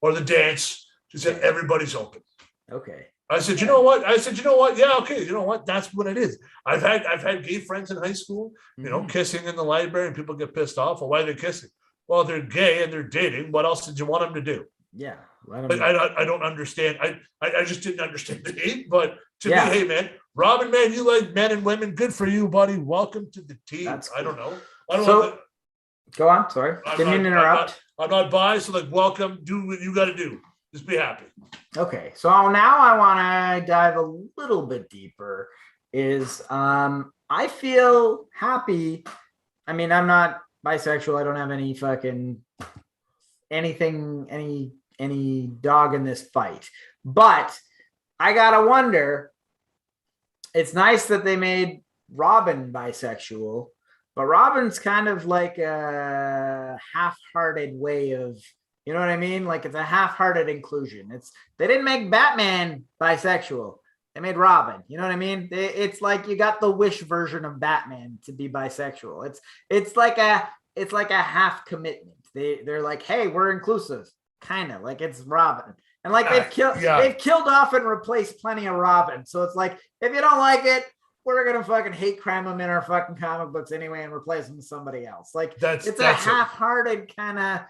Or the dance. She said, everybody's open. Okay. I said, you know what? Yeah, okay. You know what? That's what it is. I've had gay friends in high school, kissing in the library, and people get pissed off. Well, why are they kissing? Well, they're gay and they're dating. What else did you want them to do? Yeah. I don't understand. I just didn't understand the hate. But to me, hey, man, Robin, man, you like men and women. Good for you, buddy. Welcome to the team. Cool. I don't know. Go on. Sorry. Didn't mean to interrupt. I'm not bi, so like, welcome. Do what you got to do. Just be happy. Okay, so now I want to dive a little bit deeper. I feel happy. I mean, I'm not bisexual. I don't have any fucking anything, any dog in this fight. But I gotta wonder. It's nice that they made Robin bisexual, but Robin's kind of like a half-hearted way of, you know what I mean? Like it's a half-hearted inclusion. They didn't make Batman bisexual. They made Robin. You know what I mean? It's like you got the Wish version of Batman to be bisexual. It's like a half commitment. They're like, hey, we're inclusive, kind of like it's Robin. And like they've killed off and replaced plenty of Robin. So it's like, if you don't like it, we're gonna fucking hate crime them in our fucking comic books anyway and replace them with somebody else. Like it's a half-hearted kind of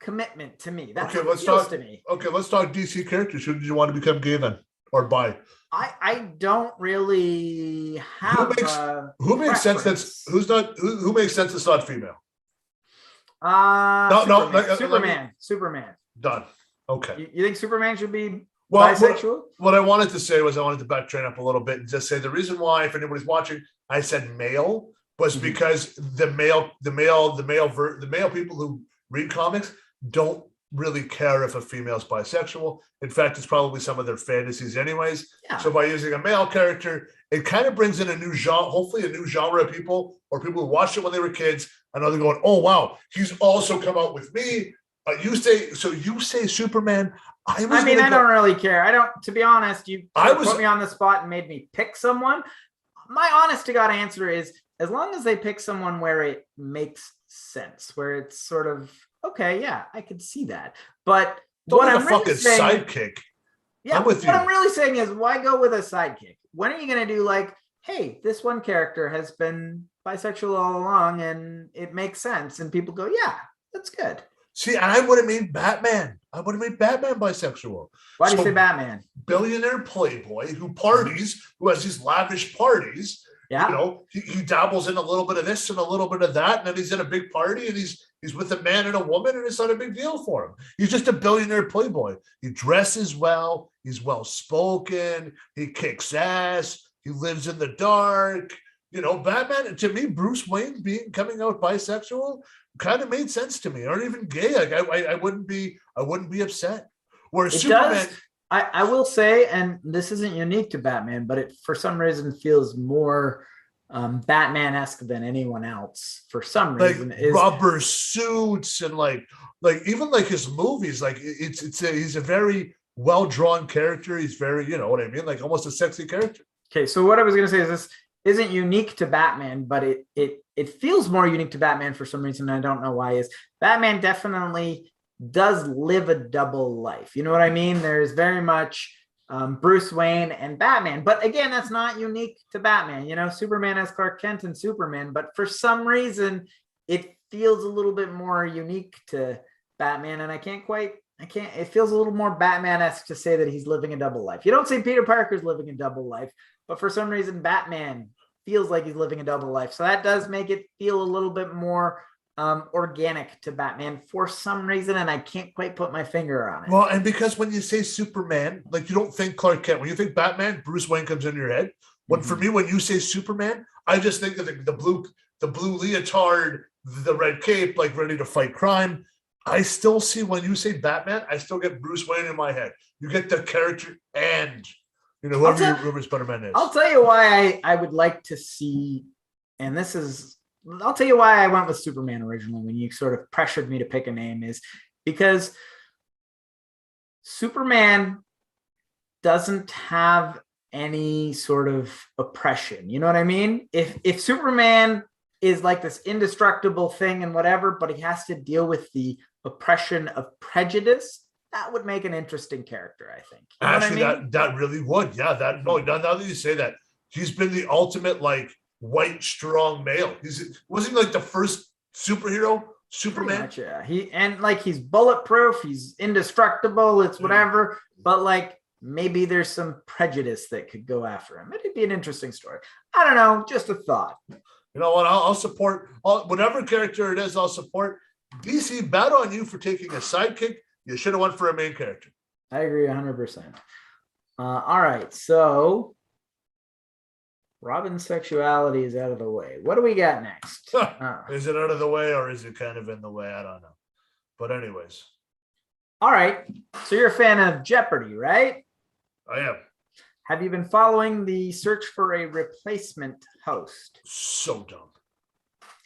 commitment to me. That's what it feels to me. Okay, let's talk DC characters. Who did you want to become gay then or bi? I don't really have who makes sense who makes sense that's not female? Superman. Done. Okay. You think Superman should be bisexual? What I wanted to say was I wanted to backtrack up a little bit and just say the reason why, if anybody's watching, I said male was because the male people who read comics don't really care if a female's bisexual. In fact, it's probably some of their fantasies anyways. Yeah. So by using a male character, it kind of brings in a new genre, hopefully a new genre of people or people who watched it when they were kids. And now they're going, oh, wow, he's also come out with me. You say Superman. I don't really care. To be honest, you put me on the spot and made me pick someone. My honest to God answer is, as long as they pick someone where it makes sense, where it's sort of, okay, yeah, I could see that. But what I'm really saying, sidekick. Yeah, I'm really saying is, why go with a sidekick? When are you going to do like, hey, this one character has been bisexual all along and it makes sense. And people go, yeah, that's good. See, and I would have made Batman. I would have made Batman bisexual. Why do you say Batman? Billionaire playboy who parties, who has these lavish parties. Yeah. You know, he dabbles in a little bit of this and a little bit of that, and then he's in a big party and he's with a man and a woman, and it's not a big deal for him. He's just a billionaire playboy. He dresses well, he's well spoken, he kicks ass, he lives in the dark. You know, Batman, to me, Bruce Wayne coming out bisexual kind of made sense to me, or even gay. Like I wouldn't be upset. Whereas Superman, I will say, and this isn't unique to Batman, but it for some reason feels more Batman-esque than anyone else. For some reason, like rubber suits and like even like his movies, like he's a very well-drawn character. He's very, you know what I mean, like almost a sexy character. Okay, so what I was gonna say is this isn't unique to Batman, but it feels more unique to Batman for some reason. I don't know why. Is Batman definitely does live a double life. You know what I mean? There's very much Bruce Wayne and Batman. But again, that's not unique to Batman. You know, Superman has Clark Kent and Superman. But for some reason, it feels a little bit more unique to Batman. And it feels a little more Batman-esque to say that he's living a double life. You don't say Peter Parker's living a double life. But for some reason, Batman feels like he's living a double life. So that does make it feel a little bit more organic to Batman for some reason, and I can't quite put my finger on it. Well, and because when you say Superman, like you don't think Clark Kent. When you think Batman, Bruce Wayne comes into your head. When for me, when you say Superman, I just think of the blue leotard, the red cape, like ready to fight crime. I still see when you say Batman, I still get Bruce Wayne in my head. You get the character and you know whoever Spider-Man is. I'll tell you why I would like to see, and I'll tell you why I went with Superman originally when you sort of pressured me to pick a name, is because Superman doesn't have any sort of oppression. You know what I mean? If Superman is like this indestructible thing and whatever, but he has to deal with the oppression of prejudice, that would make an interesting character, I think. You know Actually, what I mean? that really would. Yeah, now that you say that, he's been the ultimate like white strong male. Wasn't he like the first superhero, Superman? Much, yeah. He's bulletproof, he's indestructible, it's whatever, but like maybe there's some prejudice that could go after him. It'd be an interesting story. I don't know, just a thought. You know what? I'll support whatever character it is. I'll support. DC, bad on you for taking a sidekick. You should have went for a main character. I agree 100%. All right, so Robin's sexuality is out of the way. What do we got next? Is it out of the way or is it kind of in the way? I don't know. But anyways. All right. So you're a fan of Jeopardy, right? I am. Have you been following the search for a replacement host? So dumb.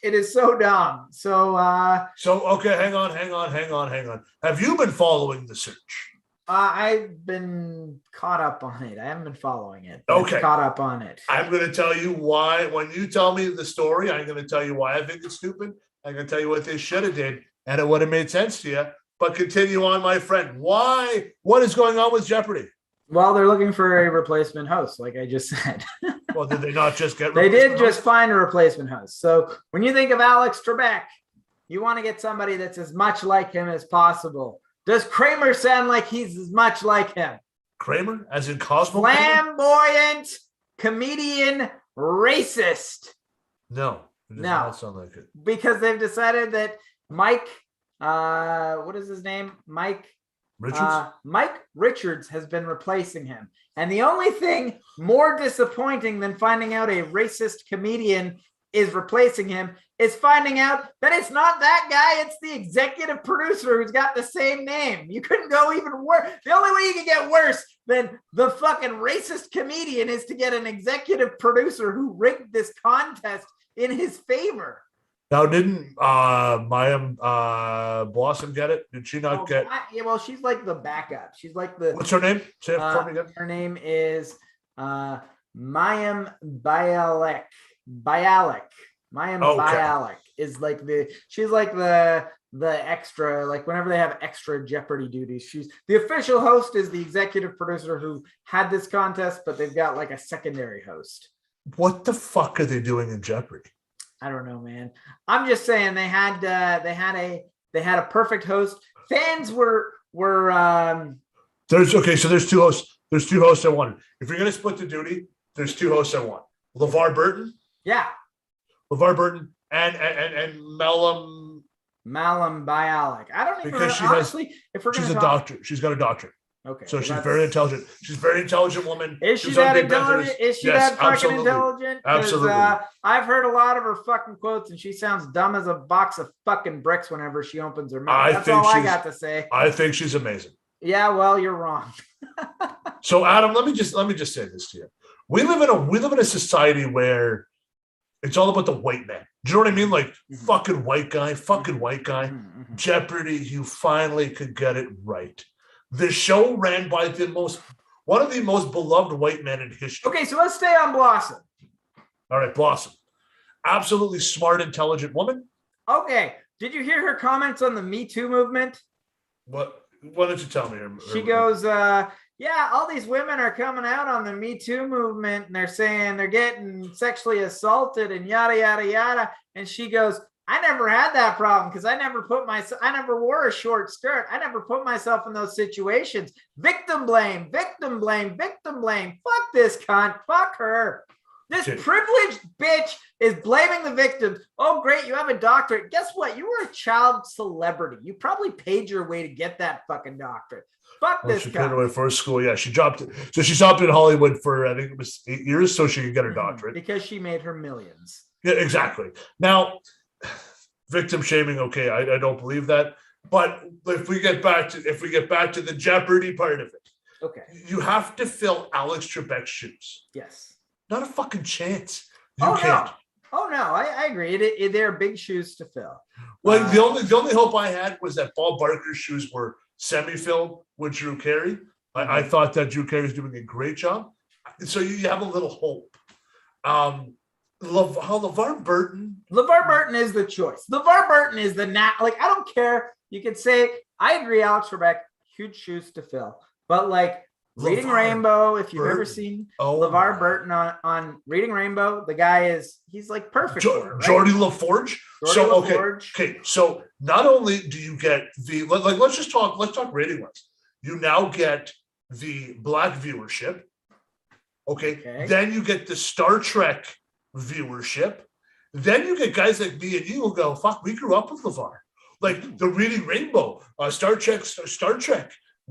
It is so dumb. So okay, hang on. Have you been following the search? I've been caught up on it. I haven't been following it. Okay. Caught up on it. I'm going to tell you why. When you tell me the story, I'm going to tell you why I think it's stupid. I'm going to tell you what they should have did, and it would have made sense to you. But continue on, my friend. Why? What is going on with Jeopardy? Well, they're looking for a replacement host, like I just said. Well, did they not just get? They did just find a replacement host. So when you think of Alex Trebek, you want to get somebody that's as much like him as possible. Does Kramer sound like he's as much like him? Kramer, as in Cosmo? Flamboyant, comedian, racist. No, it does not sound like it. Because they've decided that Mike, what is his name? Mike Richards has been replacing him. And the only thing more disappointing than finding out a racist comedian is replacing him is finding out that it's not that guy, it's the executive producer who's got the same name. You couldn't go even worse. The only way you can get worse than the fucking racist comedian is to get an executive producer who rigged this contest in his favor. Now, didn't Mayim Blossom get it? Did she not get? Yeah, well, she's like the backup. She's like the. What's her name? Say it for me again. Her name is Mayim Bialik. Mayim Bialik is like she's like the extra, like whenever they have extra Jeopardy duties, she's the official host is the executive producer who had this contest, but they've got like a secondary host. What the fuck are they doing in Jeopardy? I don't know, man. I'm just saying they had a perfect host. Fans were there's two hosts. There's two hosts I wanted. If you're gonna split the duty, there's two hosts I want. LeVar Burton. Yeah. LeVar Burton and Malum Bialik. I don't even because know, honestly, if we're she's a doctor. She's got a doctorate. Okay. So she's very intelligent. She's a very intelligent woman. Is she that intelligent? Is she that fucking intelligent? Absolutely. I've heard a lot of her fucking quotes, and she sounds dumb as a box of fucking bricks whenever she opens her mouth. That's all I got to say. I think she's amazing. Yeah, well, you're wrong. So, Adam, let me just say this to you. We live in a society where it's all about the white man. Do you know what I mean? Like fucking white guy. Jeopardy, you finally could get it right. The show ran by one of the most beloved white men in history. Okay, so let's stay on Blossom. All right, Blossom. Absolutely smart, intelligent woman. Okay. Did you hear her comments on the Me Too movement? What? Why don't you tell me? She goes, yeah, all these women are coming out on the Me Too movement and they're saying they're getting sexually assaulted and yada, yada, yada. And she goes, I never had that problem because I never wore a short skirt. I never put myself in those situations. Victim blame. Fuck this cunt. Fuck her. This privileged bitch is blaming the victims. Oh, great. You have a doctorate. Guess what? You were a child celebrity. You probably paid your way to get that fucking doctorate. Fuck this she cunt. paid her way for school. Yeah, she dropped it. So she stopped in Hollywood for, I think it was 8 years so she could get her doctorate. Because she made her millions. Yeah, exactly. Now, victim shaming, okay, I don't believe that. But if we get back to the Jeopardy part of it, okay, you have to fill Alex Trebek's shoes. Yes. Not a fucking chance. You can't. Oh no, I agree. They're big shoes to fill. Like the only hope I had was that Bob Barker's shoes were semi-filled with Drew Carey. I thought that Drew Carey was doing a great job. So you have a little hope. LeVar Burton is the choice. LeVar Burton is I don't care. You could say I agree, Alex Trebek, huge shoes to fill. But like Reading Rainbow, if you've ever seen LeVar Burton on Reading Rainbow, the guy he's like perfect. Geordie LaForge. Okay. So not only do you get let's talk rating wise. You now get the Black viewership. Okay. Then you get the Star Trek viewership. Then you get guys like me and you who go, fuck, we grew up with LeVar. Like the Reading Rainbow, Star Trek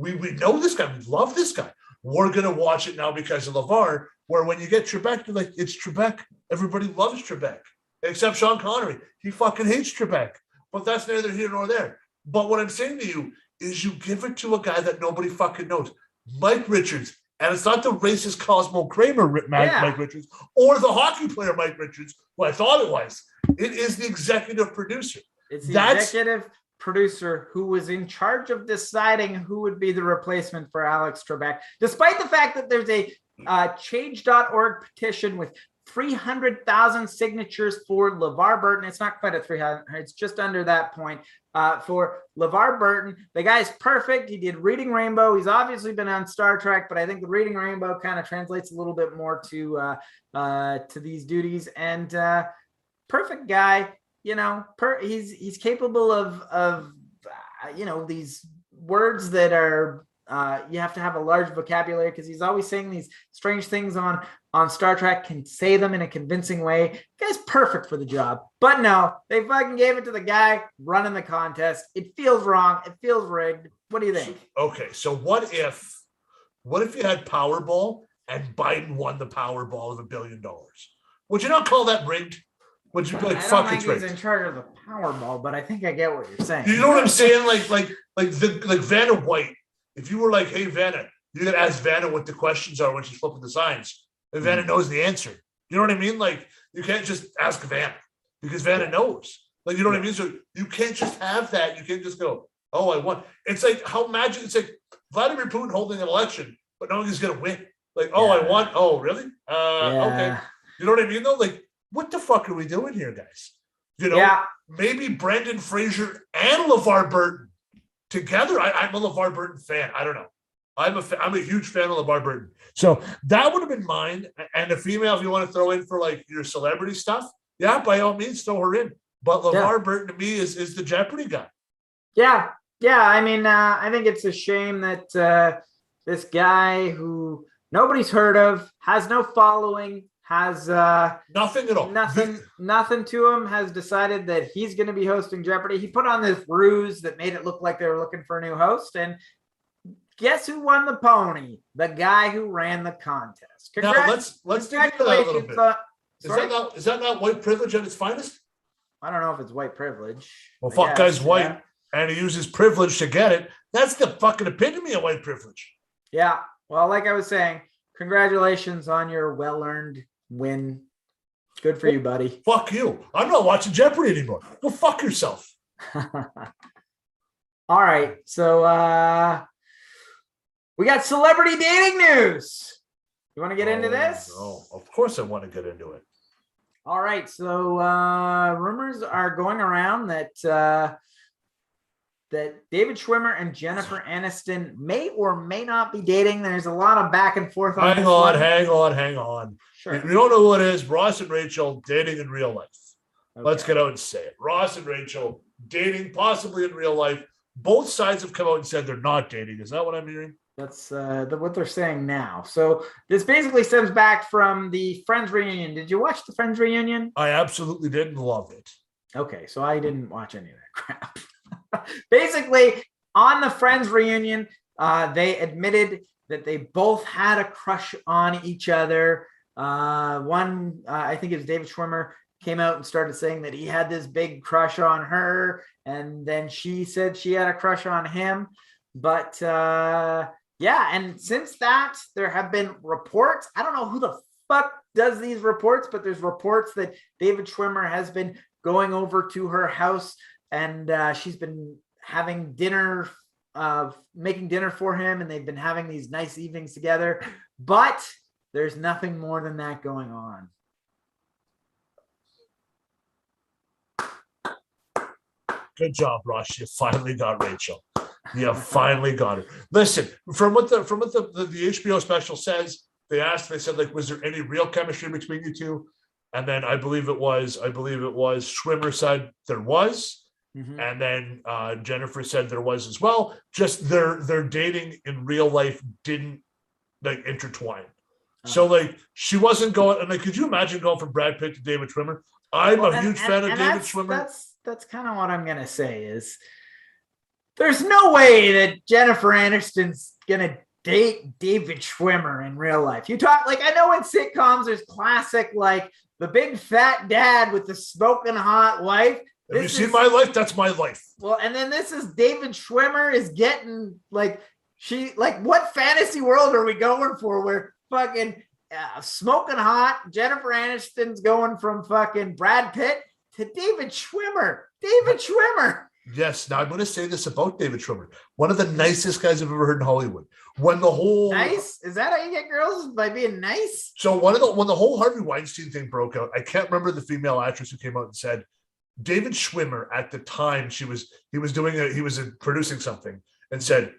We know this guy. We love this guy. We're going to watch it now because of LeVar, where when you get Trebek, you're like, it's Trebek. Everybody loves Trebek, except Sean Connery. He fucking hates Trebek. But that's neither here nor there. But what I'm saying to you is you give it to a guy that nobody fucking knows. Mike Richards. And it's not the racist Cosmo Kramer Mike Richards or the hockey player Mike Richards, who I thought it was. It is the executive producer. It's the executive producer who was in charge of deciding who would be the replacement for Alex Trebek, despite the fact that there's a change.org petition with 300,000 signatures for LeVar Burton. It's not quite at 300. It's just under that point for LeVar Burton. The guy's perfect. He did Reading Rainbow. He's obviously been on Star Trek, but I think the Reading Rainbow kind of translates a little bit more to these duties. And perfect guy. You know, he's capable of these words that are you have to have a large vocabulary because he's always saying these strange things on Star Trek, can say them in a convincing way. The guy's perfect for the job. But no, they fucking gave it to the guy running the contest. It feels wrong. It feels rigged. What do you think? Okay, so what if you had Powerball and Biden won the Powerball of $1 billion? Would you not call that rigged? Would you be like, fuck, it's rigged? He's in charge of the Powerball, but I think I get what you're saying. You know what I'm saying? Like Vanna White. If you were like, hey, Vanna, you're going to ask Vanna what the questions are when she's flipping the signs. And Vanna knows the answer. You know what I mean? Like, you can't just ask Vanna because Vanna knows. Like, you know what I mean? So you can't just have that. You can't just go, oh, I won. It's like how magic. It's like Vladimir Putin holding an election, but knowing he's going to win. Like, oh, I won. Oh, really? Okay. You know what I mean, though? Like, what the fuck are we doing here, guys? You know, maybe Brendan Fraser and LeVar Burton together. I'm a LeVar Burton fan. I don't know. I'm a huge fan of LeVar Burton. So that would have been mine. And a female, if you want to throw in for like your celebrity stuff, by all means, throw her in. But LeVar Burton to me is the Jeopardy guy. Yeah. I mean, I think it's a shame that this guy who nobody's heard of, has no following, has nothing at all. Nothing to him, has decided that he's going to be hosting Jeopardy. He put on this ruse that made it look like they were looking for a new host. And guess who won the pony? The guy who ran the contest. Now let's dig into that a little bit. Is that not white privilege at its finest? I don't know if it's white privilege. Well, fuck, guy's white, and he uses privilege to get it. That's the fucking epitome of white privilege. Yeah. Well, like I was saying, congratulations on your well-earned win. Good for you, buddy. Fuck you. I'm not watching Jeopardy anymore. Go fuck yourself. All right. So we got celebrity dating news. You want to get into this? No, of course I want to get into it. All right. So rumors are going around that David Schwimmer and Jennifer Aniston may or may not be dating. There's a lot of back and forth on Hang on. Sure. You don't know who it is. Ross and Rachel dating in real life. Okay. Let's get out and say it. Ross and Rachel dating possibly in real life. Both sides have come out and said they're not dating. Is that what I'm hearing? That's what they're saying now. So this basically stems back from the Friends reunion. Did you watch the Friends reunion? I absolutely didn't love it. Okay, so I didn't watch any of that crap. Basically, on the Friends reunion, they admitted that they both had a crush on each other. I think it was David Schwimmer, came out and started saying that he had this big crush on her, and then she said she had a crush on him. But and since that, there have been reports. I don't know who the fuck does these reports, but there's reports that David Schwimmer has been going over to her house, and she's been having dinner, making dinner for him, and they've been having these nice evenings together. But there's nothing more than that going on. Good job, Ross. You finally got Rachel. You finally got her. Listen, from what the HBO special says, they said, like, was there any real chemistry between you two? And then I believe it was Schwimmer said there was. Mm-hmm. And then Jennifer said there was as well. Just their dating in real life didn't like intertwine. So like she wasn't going. And like, could you imagine going from Brad Pitt to David Schwimmer? I'm a huge fan of David Schwimmer. That's kind of what I'm gonna say is There's no way that Jennifer Aniston's gonna date David Schwimmer in real life. You talk like, I know in sitcoms there's classic like the big fat dad with the smoking hot wife. Have you seen my life? That's my life. Well, and then this is David Schwimmer is getting like what fantasy world are we going for where fucking smoking hot Jennifer Aniston's going from fucking Brad Pitt to David Schwimmer. David Schwimmer. Yes. Now I'm going to say this about David Schwimmer. One of the nicest guys I've ever heard in Hollywood. When the whole nice, is that how you get girls, by being nice? So when the whole Harvey Weinstein thing broke out, I can't remember the female actress who came out and said David Schwimmer at the time he was producing something and said,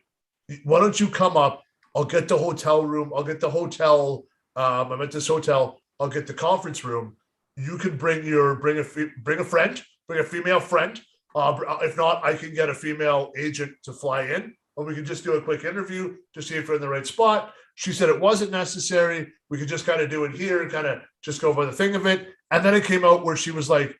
"Why don't you come up? I'll get the hotel room. I'll get the hotel. I'm at this hotel. I'll get the conference room. You can bring a friend, bring a female friend. If not, I can get a female agent to fly in, and we can just do a quick interview to see if we're in the right spot." She said it wasn't necessary. We could just kind of do it here and kind of just go by the thing of it. And then it came out where she was like,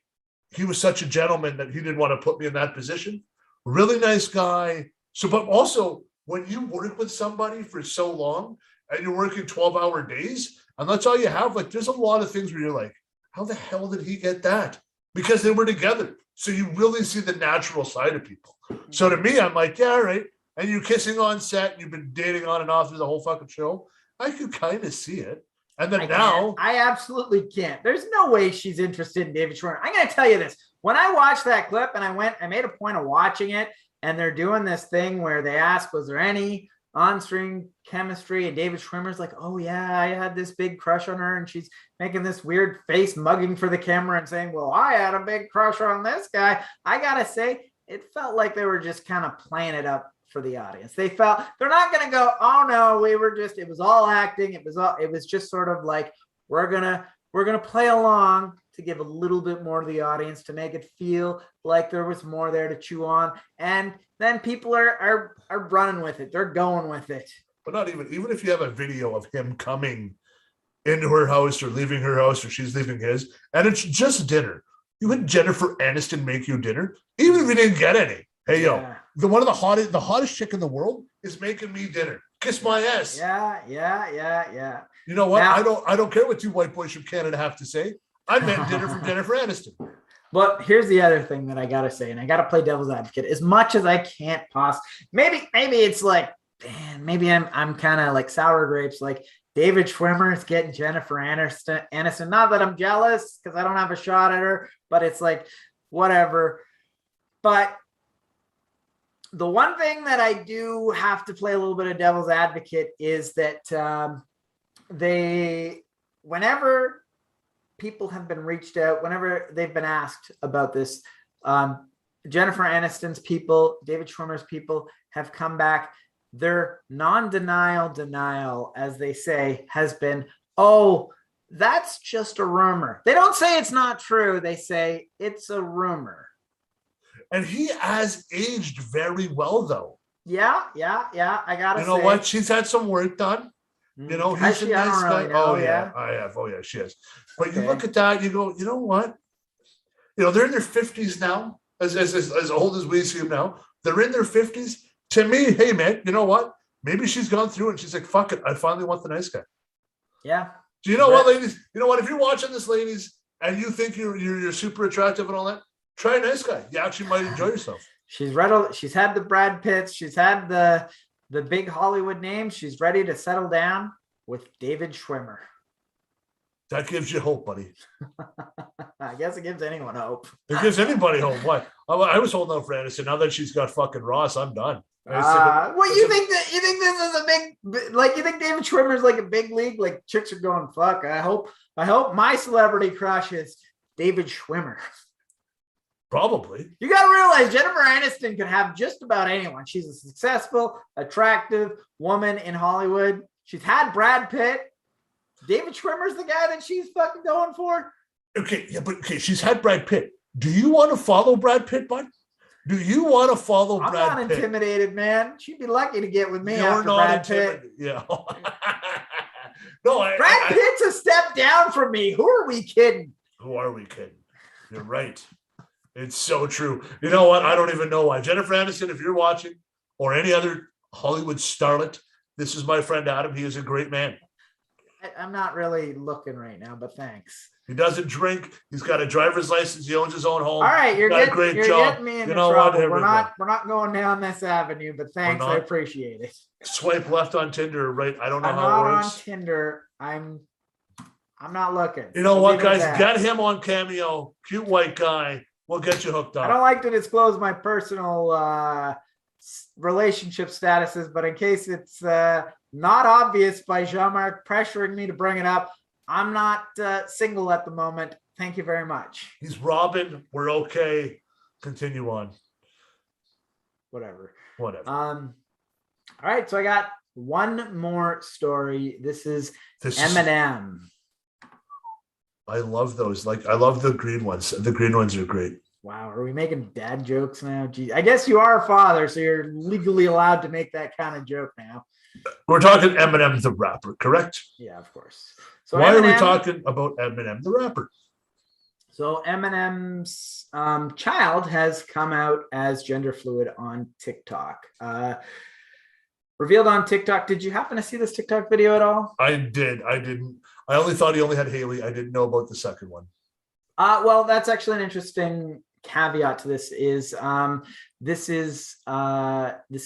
he was such a gentleman that he didn't want to put me in that position. Really nice guy. So, but also when you work with somebody for so long and you're working 12-hour days, and that's all you have, like there's a lot of things where you're like, how the hell did he get that? Because they were together. So you really see the natural side of people. So to me, I'm like, yeah, all right. And you're kissing on set, you've been dating on and off through the whole fucking show. I could kind of see it. And then I absolutely can't. There's no way she's interested in David Schwimmer. I'm going to tell you this. When I watched that clip and I made a point of watching it, and they're doing this thing where they ask, was there any on-screen chemistry? And David Schwimmer's like, oh yeah, I had this big crush on her. And she's making this weird face mugging for the camera and saying, well, I had a big crush on this guy. I got to say, it felt like they were just kind of playing it up for the audience. They felt they're not going to go, oh no, it was all acting. It was just sort of like, we're going to play along to give a little bit more to the audience to make it feel like there was more there to chew on. And then people are running with it. They're going with it. But not even if you have a video of him coming into her house or leaving her house or she's leaving his, and it's just dinner. You had Jennifer Aniston make you dinner, even if you didn't get any. Hey, yo, the hottest chick in the world is making me dinner. Kiss my ass. Yeah. You know what? Now, I don't care what two white boys from Canada have to say. I meant dinner from Jennifer Aniston. But here's the other thing that I gotta say, and I gotta play devil's advocate as much as I can't possibly. Maybe it's like, man, maybe I'm kind of like sour grapes. Like David Schwimmer is getting Jennifer Aniston. Not that I'm jealous because I don't have a shot at her, but it's like whatever. But the one thing that I do have to play a little bit of devil's advocate is that whenever people have been reached out, whenever they've been asked about this, Jennifer Aniston's people, David Schwimmer's people have come back. Their denial, as they say, has been, oh, that's just a rumor. They don't say it's not true. They say it's a rumor. And he has aged very well, though. Yeah. I gotta say. You know what? She's had some work done. You know, he's a nice guy. Oh, yeah, I have. Oh, yeah, she has. But you look at that, you go, you know what? You know, they're in their 50s now, as old as we see them now. They're in their 50s. To me, hey, man, you know what? Maybe she's gone through and she's like, fuck it. I finally want the nice guy. Yeah. Do you know what, ladies? You know what? If you're watching this, ladies, and you think you're super attractive and all that, try a nice guy. You actually might enjoy yourself. She's had the Brad Pitts. She's had the big Hollywood names. She's ready to settle down with David Schwimmer. That gives you hope, buddy. I guess it gives anyone hope. It gives anybody hope. What? I was holding out for Aniston. Now that she's got fucking Ross, I'm done. You think this is a big, like, you think David Schwimmer's like a big league? Like, chicks are going, fuck. I hope my celebrity crush is David Schwimmer. Probably. You got to realize Jennifer Aniston could have just about anyone. She's a successful, attractive woman in Hollywood. She's had Brad Pitt. David Schwimmer's the guy that she's fucking going for. Okay, yeah, but she's had Brad Pitt. Do you want to follow Brad Pitt, bud? Do you want to follow Brad Pitt? I'm not intimidated, man. She'd be lucky to get with me after Brad Pitt. Yeah. No, Brad Pitt's a step down from me. Who are we kidding? Who are we kidding? You're right. It's so true. You know what? I don't even know why. Jennifer Aniston, if you're watching, or any other Hollywood starlet, this is my friend Adam. He is a great man. I'm not really looking right now, but thanks. He doesn't drink. He's got a driver's license. He owns his own home. All right, you're got a great job. getting me into You know trouble. what? We're not going down this avenue, but thanks. I appreciate it. Swipe left on Tinder, right? I don't know I'm how not it works. on Tinder. I'm not looking. You know what, guys? Get him on Cameo. Cute white guy. We'll get you hooked up. I don't like to disclose my personal relationship statuses, but in case it's not obvious by Jean-Marc pressuring me to bring it up, I'm not single at the moment. Thank you very much. He's Robin. We're okay. Continue on. Whatever. All right. So I got one more story. This is Eminem. I love those. Like, I love the green ones. The green ones are great. Wow. Are we making dad jokes now? Gee, I guess you are a father, so you're legally allowed to make that kind of joke now. We're talking Eminem, the rapper, correct? Yeah, of course. So why are we talking about Eminem, the rapper? So Eminem's child has come out as gender fluid on TikTok. Revealed on TikTok. Did you happen to see this TikTok video at all? I did. I didn't. I only thought he only had Haley. I didn't know about the second one. Well, that's actually an interesting caveat to this. This is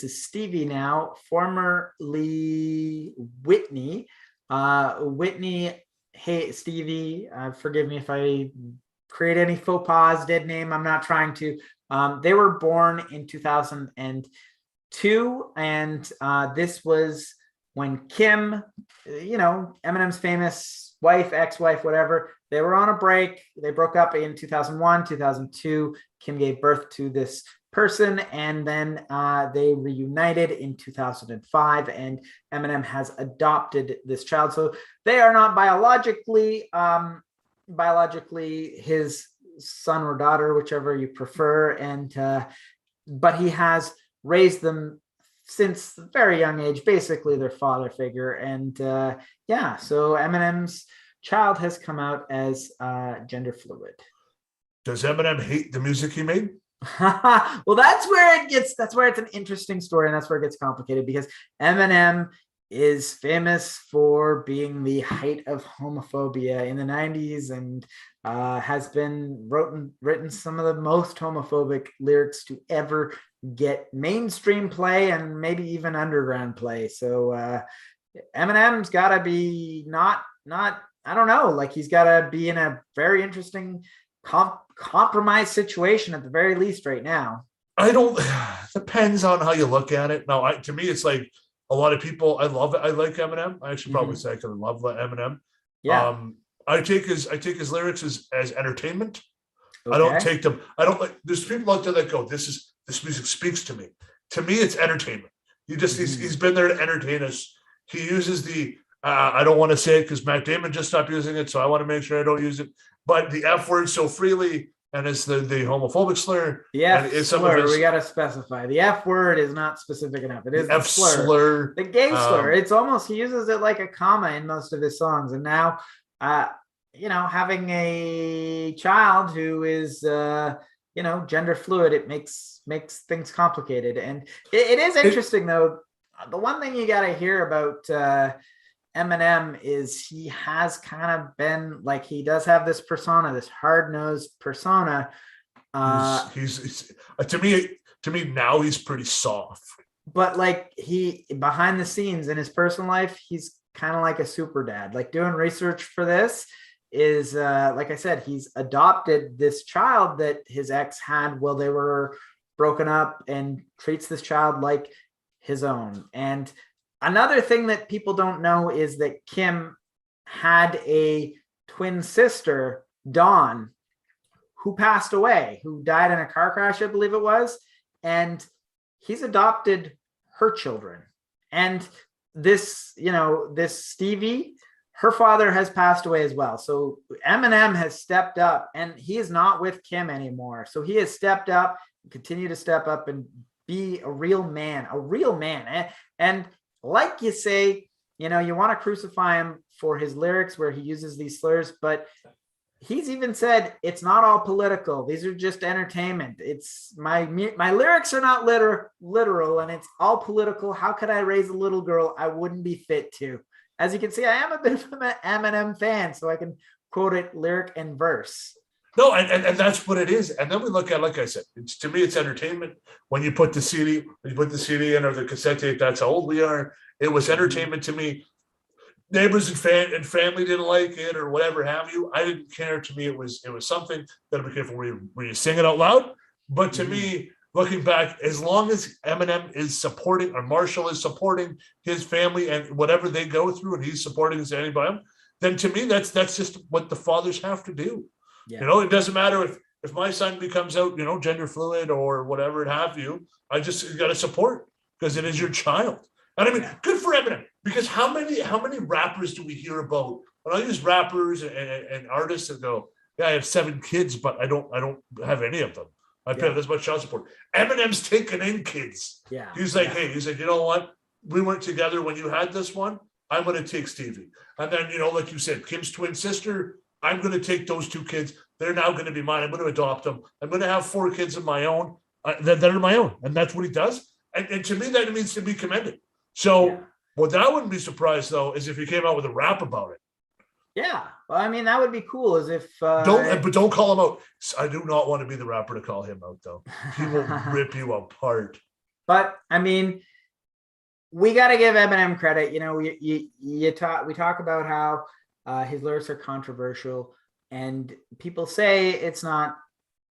Stevie now, formerly Whitney. Whitney, hey Stevie, forgive me if I create any faux pas, dead name. I'm not trying to. They were born in 2002, and this was when Kim, Eminem's famous wife, ex-wife, whatever, they were on a break. They broke up in 2001, 2002. Kim gave birth to this person, and then they reunited in 2005, and Eminem has adopted this child. So they are not biologically his son or daughter, whichever you prefer, and but he has raised them since a very young age, basically their father figure. And so Eminem's child has come out as gender fluid. Does Eminem hate the music he made? Well, that's where it's an interesting story, and that's where it gets complicated, because Eminem is famous for being the height of homophobia in the 90s, and has been written some of the most homophobic lyrics to ever get mainstream play and maybe even underground play. So Eminem's got to be not I don't know, like he's got to be in a very interesting compromised situation at the very least right now. Depends on how you look at it. No, to me, it's like a lot of people. I love it. I like Eminem. I actually probably say I can love Eminem. Yeah. I take his lyrics as entertainment. Okay. I don't take them. I don't like. There's people out there that go, this music speaks to me. To me, it's entertainment. He's been there to entertain us. He uses the I don't want to say it because Matt Damon just stopped using it, so I want to make sure I don't use it. But the F word so freely, and it's the homophobic slur. The F slur, we got to specify. The F word is not specific enough. It is the F slur. The gay slur. It's almost, he uses it like a comma in most of his songs. And now, having a child who is, gender fluid, it makes things complicated. And it is interesting, though. The one thing you got to hear about Eminem is he has kind of been like, he does have this persona, this hard-nosed persona. He's to me now he's pretty soft. But like he behind the scenes in his personal life, he's kind of like a super dad. Like doing research for this is like I said, he's adopted this child that his ex had while they were broken up, and treats this child like his own. And another thing that people don't know is that Kim had a twin sister, Dawn, who passed away, who died in a car crash, I believe it was. And he's adopted her children. And this Stevie, her father has passed away as well. So Eminem has stepped up, and he is not with Kim anymore. So he has stepped up, continue to step up and be a real man. And like you say, you want to crucify him for his lyrics where he uses these slurs, but he's even said it's not all political. These are just entertainment. It's my lyrics are not literal, and it's all political. How could I raise a little girl? I wouldn't be fit to. As you can see, I am a bit of an Eminem fan, so I can quote it lyric and verse. No, and that's what it is. And then we look at, like I said, to me, it's entertainment. When you put the CD in or the cassette tape, that's how old we are. It was entertainment to me. Neighbors and family didn't like it or whatever have you. I didn't care. To me, it was something that be careful where you sing it out loud. But to me, looking back, as long as Eminem is supporting or Marshall is supporting his family and whatever they go through, and he's supporting his anybody, then to me, that's just what the fathers have to do. Yeah. You know, it doesn't matter if my son becomes out, gender fluid or whatever it have you. I just got to support because it is your child. And I mean, good for Eminem, because how many rappers do we hear about? And I'll use rappers and artists that go, yeah, I have 7 kids, but I don't have any of them. I pay this much child support. Eminem's taking in kids. Yeah. He's like, hey, you know what? We weren't together when you had this one. I'm going to take Stevie. And then, like you said, Kim's twin sister, I'm going to take those 2 kids. They're now going to be mine. I'm going to adopt them. I'm going to have 4 kids of my own that are my own. And that's what he does. And to me, that means to be commended. So what I wouldn't be surprised, though, is if he came out with a rap about it. Yeah. Well, I mean, that would be cool as if... Don't call him out. I do not want to be the rapper to call him out, though. He will rip you apart. But, I mean, we got to give Eminem credit. We talk about how his lyrics are controversial, and people say it's not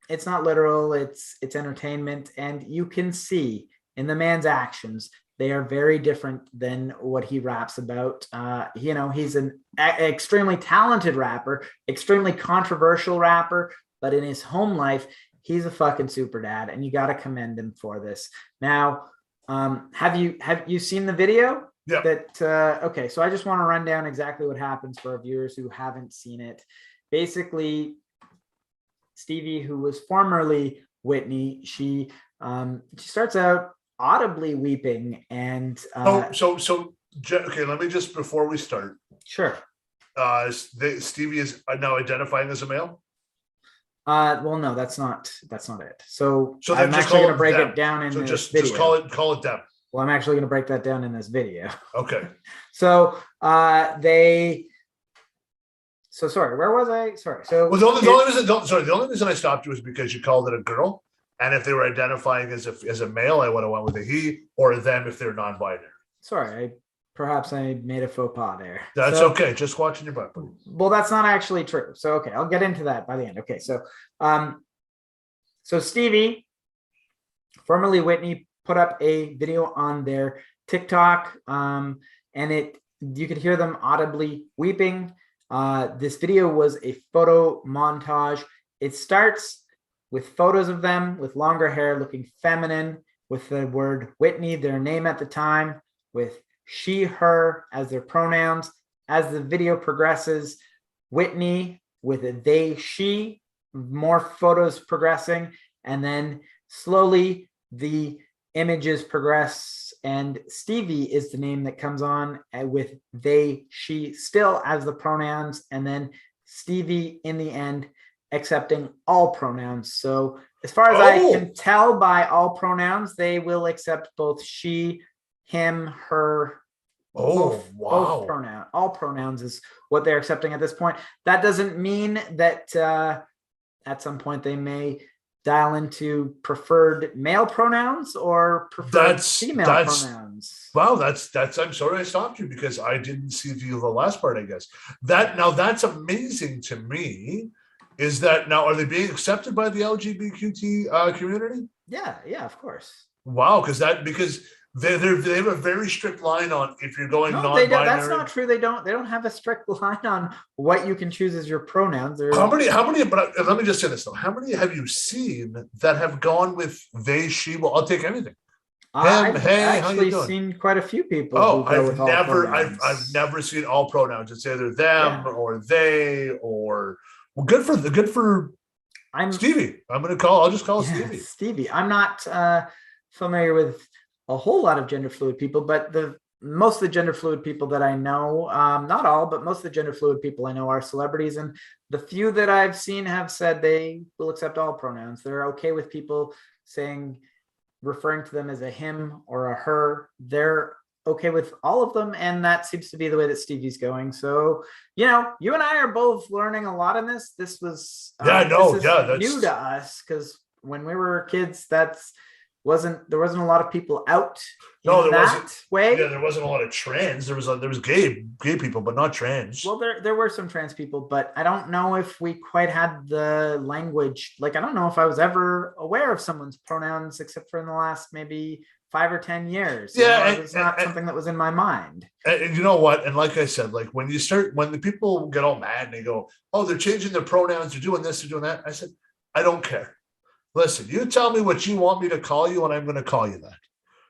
literal, it's entertainment, and you can see in the man's actions they are very different than what he raps about. He's an extremely talented rapper, extremely controversial rapper, but in his home life, he's a fucking super dad, and you got to commend him for this. Now, have you seen the video? Yeah. Okay, so I just want to run down exactly what happens for our viewers who haven't seen it. Basically, Stevie, who was formerly Whitney, she starts out audibly weeping, and okay, let me just, before we start, sure. Stevie is now identifying as a male. Well, no, that's not it. So I'm actually going to break it down in this video. Just call it them. Well, I'm actually going to break that down in this video. Okay. So So sorry, where was I? Sorry. So the only reason I stopped you was because you called it a girl. And if they were identifying as a male, I would have went with a he or a them if they're non-binary. Sorry, perhaps I made a faux pas there. That's okay. Just watching your butt. Well, that's not actually true. So, okay, I'll get into that by the end. Okay, so Stevie, formerly Whitney, put up a video on their TikTok, and you could hear them audibly weeping. This video was a photo montage. It starts with photos of them with longer hair looking feminine, with the word Whitney, their name at the time, with she, her as their pronouns. As the video progresses, Whitney with a they, she, more photos progressing, and then slowly the images progress, and Stevie is the name that comes on with they, she still as the pronouns, and then Stevie in the end accepting all pronouns. So as far as I can tell by all pronouns, they will accept both she, him, her. Both pronoun. All pronouns is what they're accepting at this point. That doesn't mean that at some point they may dial into preferred male pronouns or preferred female pronouns. Wow, that's I'm sorry I stopped you because I didn't see the last part, I guess. That's amazing to me. Is that now, are they being accepted by the LGBTQ community? Yeah, of course. Wow, because they have a very strict line on if you're going non-binary. That's not true. They don't have a strict line on what you can choose as your pronouns. How many? But let me just say this though. How many have you seen that have gone with they, she? Well, I'll take anything. I've actually seen quite a few people. I've never seen all pronouns. It's either them or they or. Well, good for Stevie. I'll just call it Stevie. Stevie. I'm not familiar with a whole lot of gender fluid people, but the most of the gender fluid people that I know, not all, but most of the gender fluid people I know are celebrities. And the few that I've seen have said they will accept all pronouns. They're okay with people referring to them as a him or a her. They're okay with all of them. And that seems to be the way that Stevie's going. So, you and I are both learning a lot in this. This was new to us, because when we were kids, there wasn't a lot of people out way. Yeah, there wasn't a lot of trans. There was gay people, but not trans. Well, there were some trans people, but I don't know if we quite had the language. Like, I don't know if I was ever aware of someone's pronouns except for in the last maybe 5 or 10 years. Yeah, it's not something that was in my mind. And you know what? And like I said, like when the people get all mad and they go, "Oh, they're changing their pronouns, they're doing this, they're doing that," I said, I don't care. Listen, you tell me what you want me to call you, and I'm going to call you that.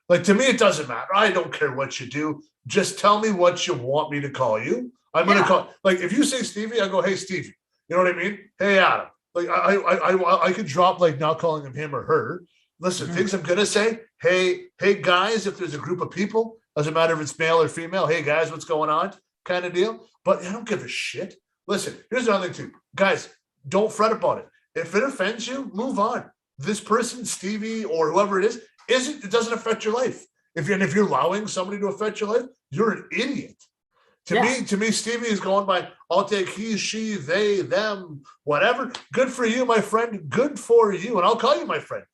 Like, to me, it doesn't matter. I don't care what you do. Just tell me what you want me to call you. I'm going to call. Like, if you say Stevie, I go, "Hey, Stevie." You know what I mean? Hey, Adam. Like, I could drop like not calling him or her. Listen, things I'm going to say. Hey, guys. If there's a group of people, doesn't matter if it's male or female. Hey, guys, what's going on? Kind of deal. But I don't give a shit. Listen, here's another thing too, guys. Don't fret about it. If it offends you, move on. This person, Stevie or whoever it is, it doesn't affect your life. If you're allowing somebody to affect your life, you're an idiot. To me, Stevie is going by, I'll take he, she, they, them, whatever. Good for you, my friend. Good for you. And I'll call you my friend.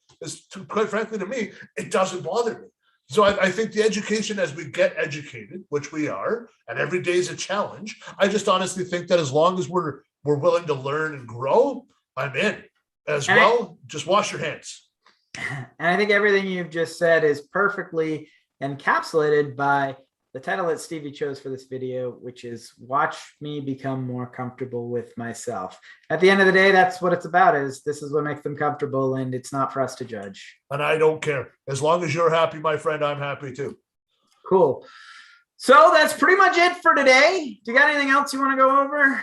Quite frankly, to me, it doesn't bother me. So I think the education, as we get educated, which we are, and every day is a challenge, I just honestly think that as long as we're willing to learn and grow, I'm in. Just wash your hands. And I think everything you've just said is perfectly encapsulated by the title that Stevie chose for this video, which is "Watch Me Become More Comfortable with Myself." At the end of the day, that's what it's about. This is what makes them comfortable, and it's not for us to judge. And I don't care. As long as you're happy, my friend, I'm happy too. Cool. So that's pretty much it for today. Do you got anything else you want to go over?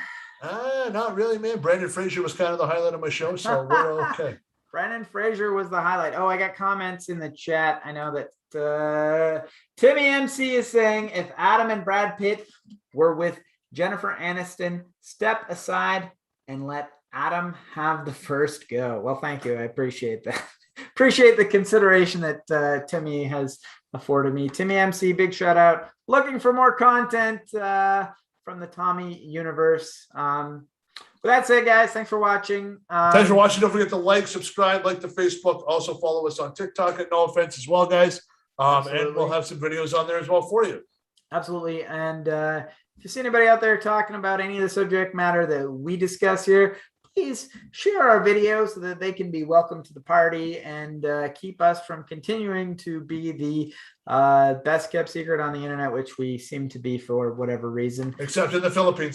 Not really, man. Brandon Fraser was kind of the highlight of my show, so we're okay. Brandon Fraser was the highlight. Oh, I got comments in the chat. I know that Timmy MC is saying, if Adam and Brad Pitt were with Jennifer Aniston, step aside and let Adam have the first go. Well, thank you. I appreciate that. Appreciate the consideration that Timmy has afforded me. Timmy MC, big shout out. Looking for more content from the Tommy universe. But that's it, guys. Thanks for watching. Thanks for watching. Don't forget to like, subscribe, like the Facebook. Also follow us on TikTok at No Offense as well, guys. And we'll have some videos on there as well for you. Absolutely. And if you see anybody out there talking about any of the subject matter that we discuss here, please share our videos so that they can be welcome to the party and keep us from continuing to be the best kept secret on the internet, which we seem to be for whatever reason. Except in the Philippines.